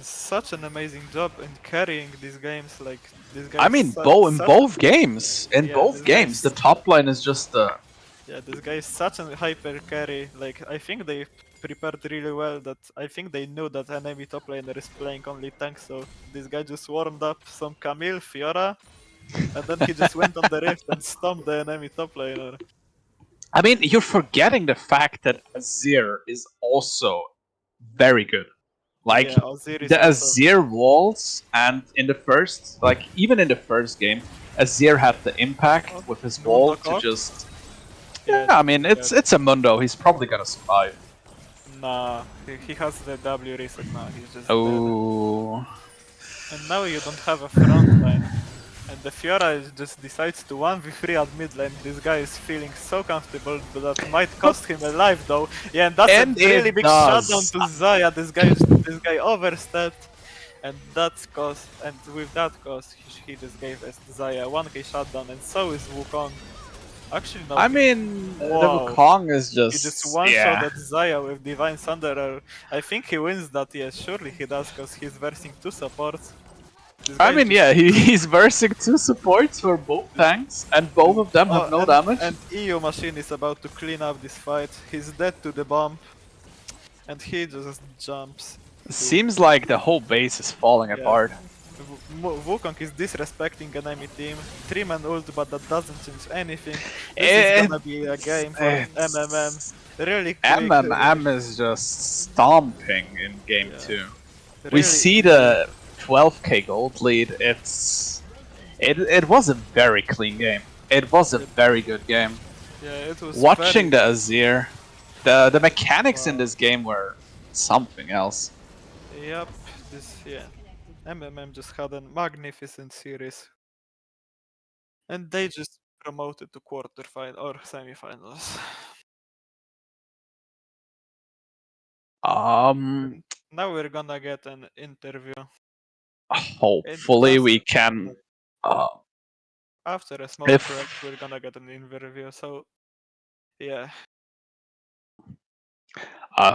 such an amazing job in carrying these games. Like this guy. I is mean, in such both games, Yeah, this guy the is- top line is just Yeah, this guy is such a hyper carry. Like I think they prepared really well. That I think they knew that enemy top laner is playing only tank. So this guy just warmed up some Camille, Fiora, and then he just went on the rift and stomped the enemy top laner. I mean, you're forgetting the fact that Azir is also very good. Like Yeah, Osiris the also. Azir walls, and in the first, like even in the first game, Azir had the impact with his Mundo wall to cocked? just. Yeah, Yeah, I mean it's a Mundo. He's probably gonna survive. Nah, he has the W reset now. He's just dead. Oh, And now you don't have a front line. And the Fiora just decides to 1v3 at mid lane. This guy is feeling so comfortable, but that might cost him a life though. Yeah, and that's And a really it big does. shutdown to Zaya. This guy overstepped. And that's cost, and with that cost, he just gave us Zaya 1k shutdown, and so is Wukong. Actually, no. I mean, the Wow. Wukong is He just one shot at Zaya with Divine Thunderer. I think he wins that, yes, surely he does, because he's versing 2 supports. This I guy mean, just- yeah, he's versing 2 supports for both tanks, and both of them have no and, damage. And EU Machine is about to clean up this fight. He's dead to the bomb. And he just jumps. Seems like the whole base is falling Yeah. apart. Wukong is disrespecting enemy team. 3-man ult, but that doesn't change anything. This It- is gonna be a game for it's- MMM. Really quick. MMM is just stomping in game Yeah. 2. We really see the 12k gold lead. It was a very clean game. It was a very good game. Yeah, it was Watching very, the Azir, the mechanics in this game were something else. Yep, MMM just had a magnificent series. And they just promoted to quarterfinal or semifinals. Now we're gonna get an interview. Hopefully we can. After a small If- break, we're gonna get an interview. So, yeah.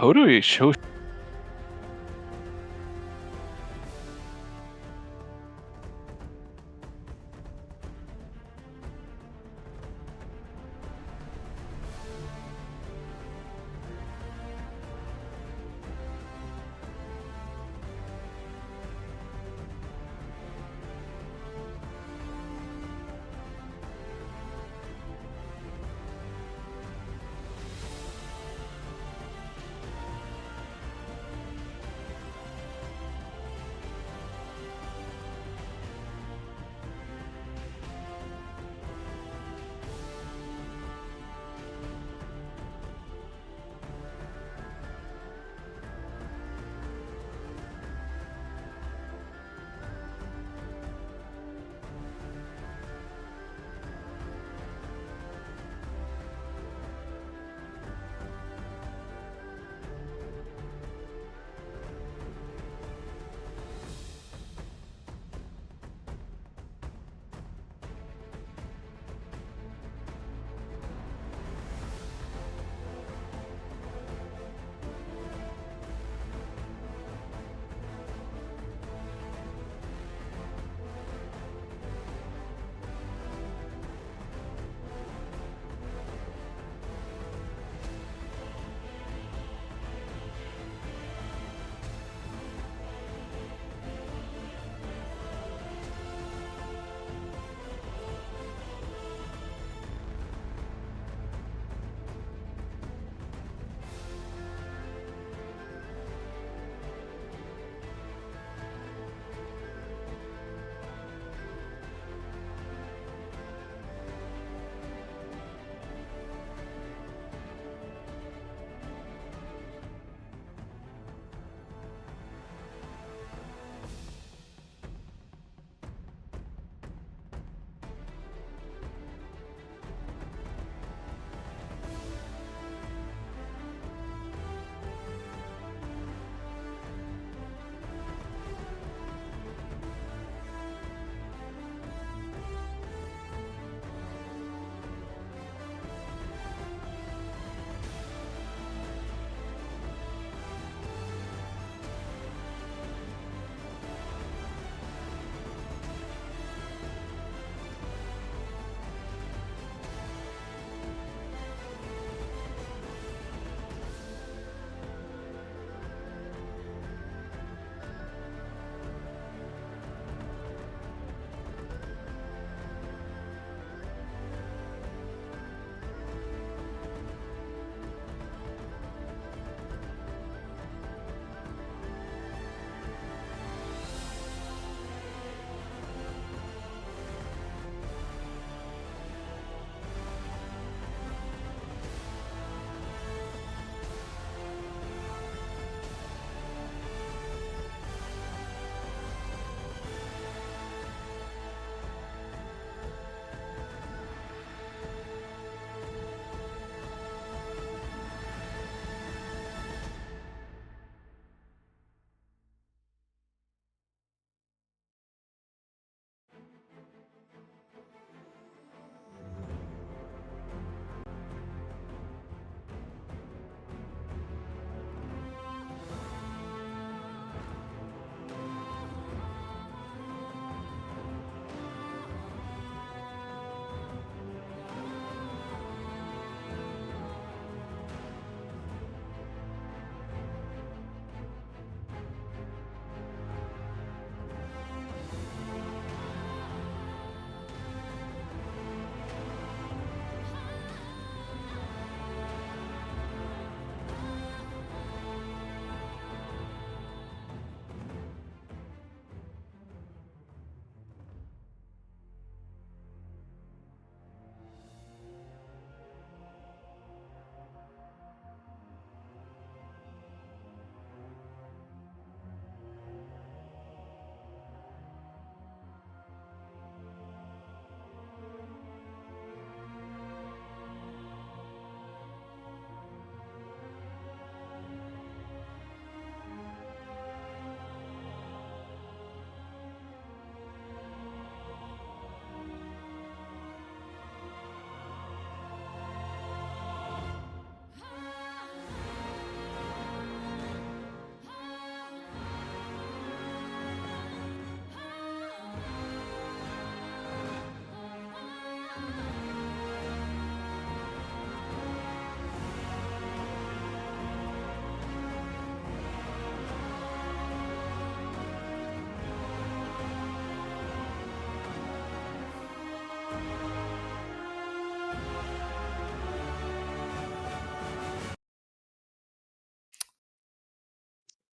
Who do we show?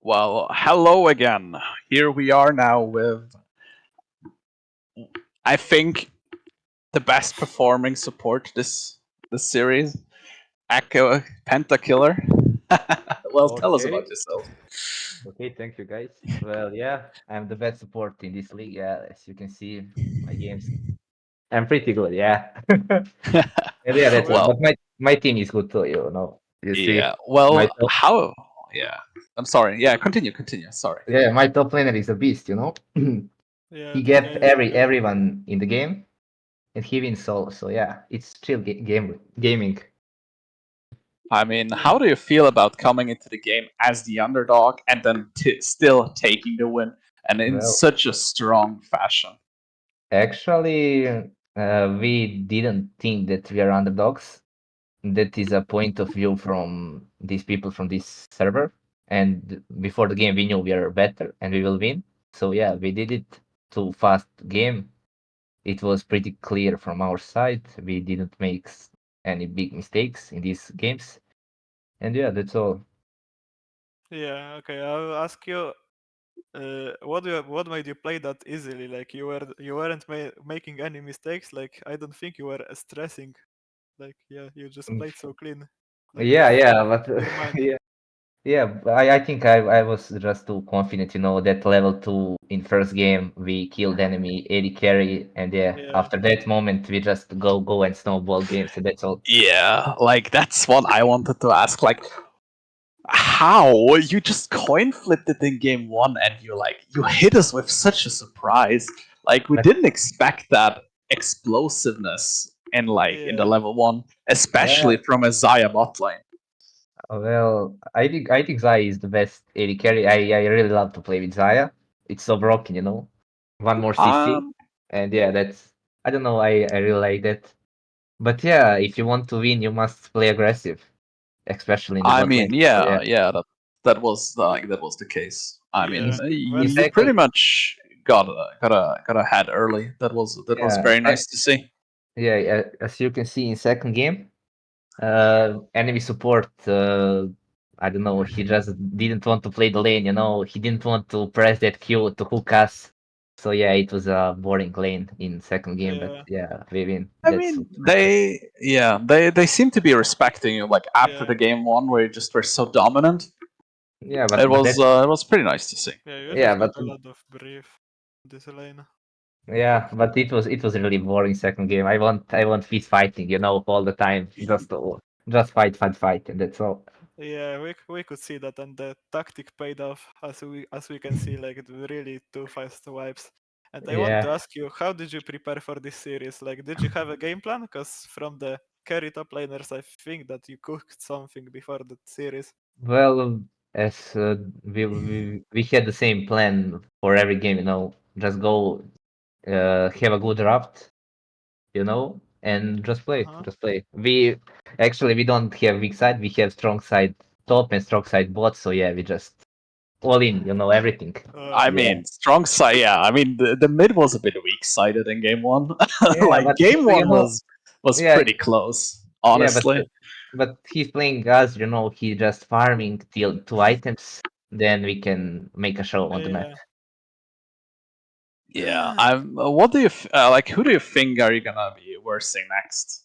Well, hello again. Here we are now with, I think, the best performing support this series, Echo Pentakiller. Well, tell us about Okay. yourself. Okay, thank you guys. Well, yeah, I'm the best support in this league. Yeah, as you can see, my games. I'm pretty good, yeah. And yeah, that's all. Well, But my team is good too, you know. You see, yeah. my Well, top how? Yeah. I'm sorry. Yeah, continue. Sorry. yeah, my top laner is a beast, you know. Yeah, He this gets guy is good. everyone in the game and he wins solo. So yeah, it's chill gaming. I mean, Yeah. how do you feel about coming into the game as the underdog and then still taking the win and in Well, such a strong fashion? actually, we didn't think that we are underdogs. That is a point of view from these people from this server. And before the game, we knew we are better and we will win. So yeah, we did it too fast game. It was pretty clear from our side. We didn't make any big mistakes in these games. And yeah, that's all. Yeah, okay. I'll ask you, what made you play that easily? Like you weren't making any mistakes. Like I don't think you were stressing. Like yeah, you just Mm, played so clean. Like Yeah, yeah, but your mind. yeah, yeah. I think I was just too confident. You know, that level 2 in first game we killed enemy 80 carry, and yeah, Yeah, after that moment we just go and snowball games, and that's all. Yeah, like that's what I wanted to ask. Like, how you just coin flipped it in game one and you hit us with such a surprise. Like we But didn't expect that explosiveness in the yeah, level one, yeah, especially from a Zaya bot lane. well, I think Zaya is the best AD carry. I really love to play with Zaya. It's so broken, you know. One more CC, Um, and yeah, that's I don't know. I really like that. But yeah, if you want to win, you must play aggressive, especially in the I bot mean, lane. So yeah, yeah, that was the case. I in, mean, yeah. in When you second, pretty much got ahead early. That was yeah, very nice to see. yeah. As you can see in second game, enemy support. I don't know. He just didn't want to play the lane. You know, he didn't want to press that Q to hook us. So yeah, it was a boring lane in second game. But yeah, yeah, we win. I That's mean, perfect. they seem to be respecting you. Like after yeah, the game one, where you just were so dominant, Yeah, but that it was pretty nice to see. yeah. You yeah, just got but a lot of brief this lane. yeah, but it was really boring second game. I want peace fighting. You know, all the time. Just fight, and that's all. Yeah, we could see that, and the tactic paid off, as we can see, like really two fast wipes. And I want to Yeah. ask you, how did you prepare for this series? Like, did you have a game plan? Because from the carry top laners, I think that you cooked something before the series. Well, as we had the same plan for every game, you know, just go have a good draft, you know, and Uh-huh. just play. We don't have weak side, we have strong side top and strong side bot, so yeah, we just all in, you know, everything. I Yeah, mean, strong side. Yeah, I mean the mid was a bit weak sided in game one. yeah, Like game you one know, was yeah, pretty close, yeah, honestly. but he's playing us, you know, he's just farming till 2 items, then we can make a show on the map. Yeah. Yeah, I'm. What do you like? Who do you think are you gonna be versing next?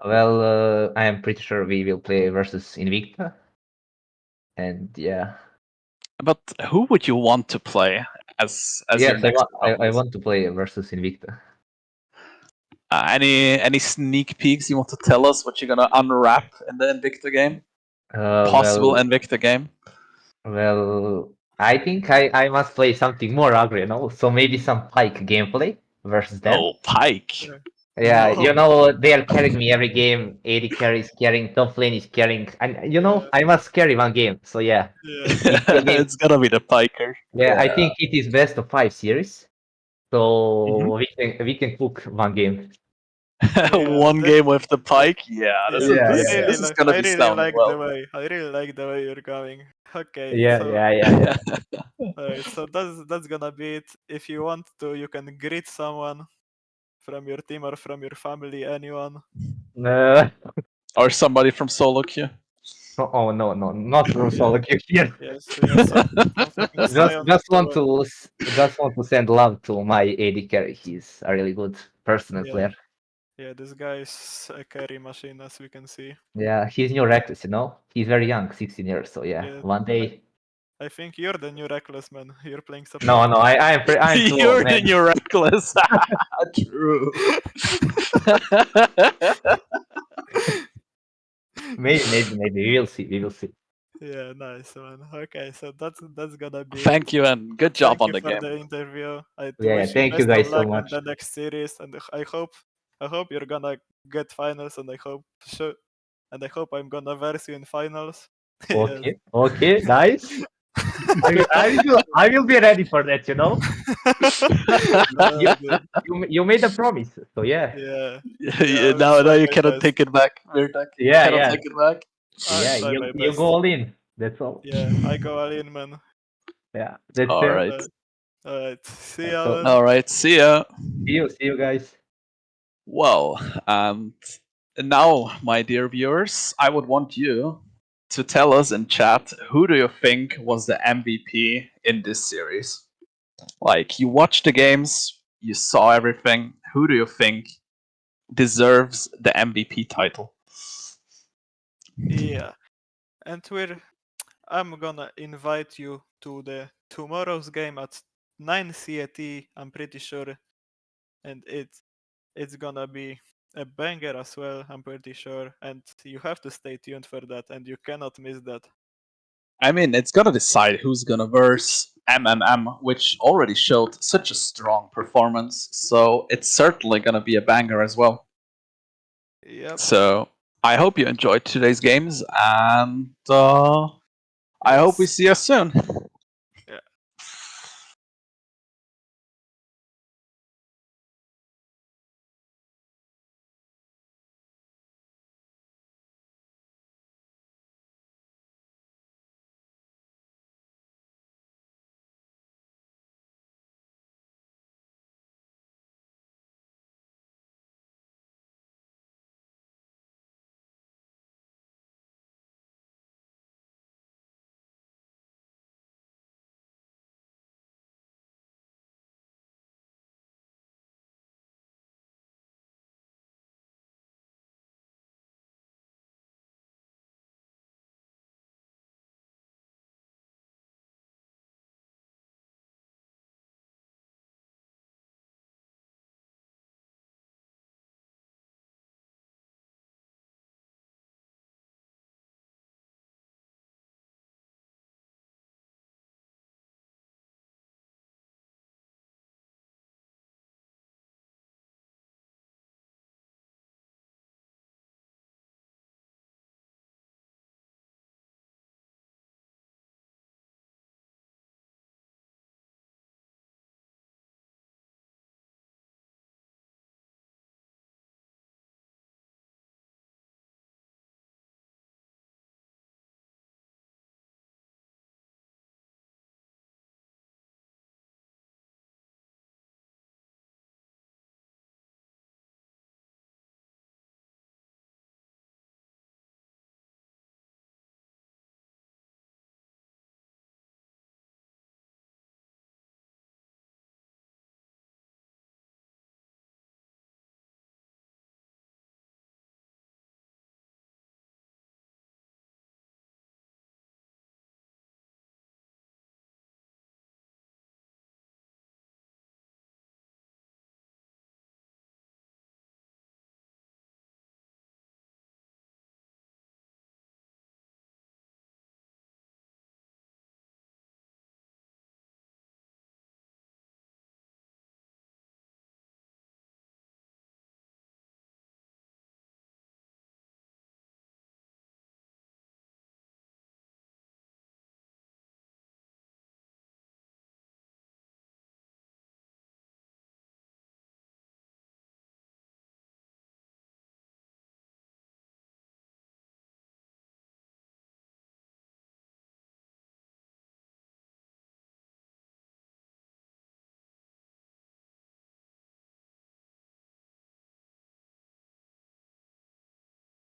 Well, I am pretty sure we will play versus Invicta, and yeah, But who would you want to play as your yes, next I opponent? want to play versus Invicta. Any sneak peeks you want to tell us? What you're gonna unwrap in the Invicta game? Possible Well, Invicta game? well, I think I must play something more aggro, you know, so maybe some Pike gameplay versus them. Oh, Pike. Yeah. Yeah, you Oh, know, they are carrying me every game. AD carry is carrying, top lane is carrying, and you know, yeah, I must carry one game. So yeah, yeah, if you game, It's gonna be the Piker. yeah, I Yeah. think it is best of 5 series. Mhm. So we can cook one game. yeah. One game with the Uh, Pike. Yeah, yeah, Yeah, I yeah, really this is like. gonna I be really sounding like the well. way. I really like the way you're going. Okay, yeah, so yeah, yeah, yeah. alright, so that's gonna be it. If you want to, you can greet someone from your team or from your family, anyone. Uh, Or somebody from solo queue. Oh no, not from solo queue here. Yes, some fucking Sion Just want to, to send love to my AD carry. He's a really good personal Yeah. player. yeah, this guy is a carry machine, as we can see. Yeah, he's new reckless, you know. He's very young, 16 years. So yeah, Yeah, one day. I think you're the new reckless man. You're playing support. No, I'm too You're old, the man. new reckless. True. Maybe. We will see. We will see. Yeah, nice man. Okay, so that's gonna be it. Thank you and good job Thank on you the for game. the interview. I Yeah, wish you thank you best of guys so luck on much. the next series, and I hope you're gonna get finals, and I hope I'm gonna verse you in finals. Yes. Okay, nice. I will be ready for that, you know. No, dude. You made a promise, so yeah, Yeah. Yeah, I'll now try you my cannot best. take it back, Mirtak. You yeah, cannot yeah, take it back. I'll yeah. try my You best. go all in. That's all. Yeah, I go all in, man. Yeah, that's All fair. right. Alright. See Yeah, ya, so man. All right. See ya. see you guys. Well, and now, my dear viewers, I would want you to tell us in chat who do you think was the MVP in this series? Like, you watched the games, you saw everything. Who do you think deserves the MVP title? Yeah. And I'm gonna invite you to the tomorrow's game at 9 CAT, I'm pretty sure. And it's gonna be a banger as well, I'm pretty sure. And you have to stay tuned for that, and you cannot miss that. I mean, it's gonna decide who's gonna verse MMM, which already showed such a strong performance, so it's certainly gonna be a banger as well. Yep. So I hope you enjoyed today's games, and I hope we Yes. see you soon.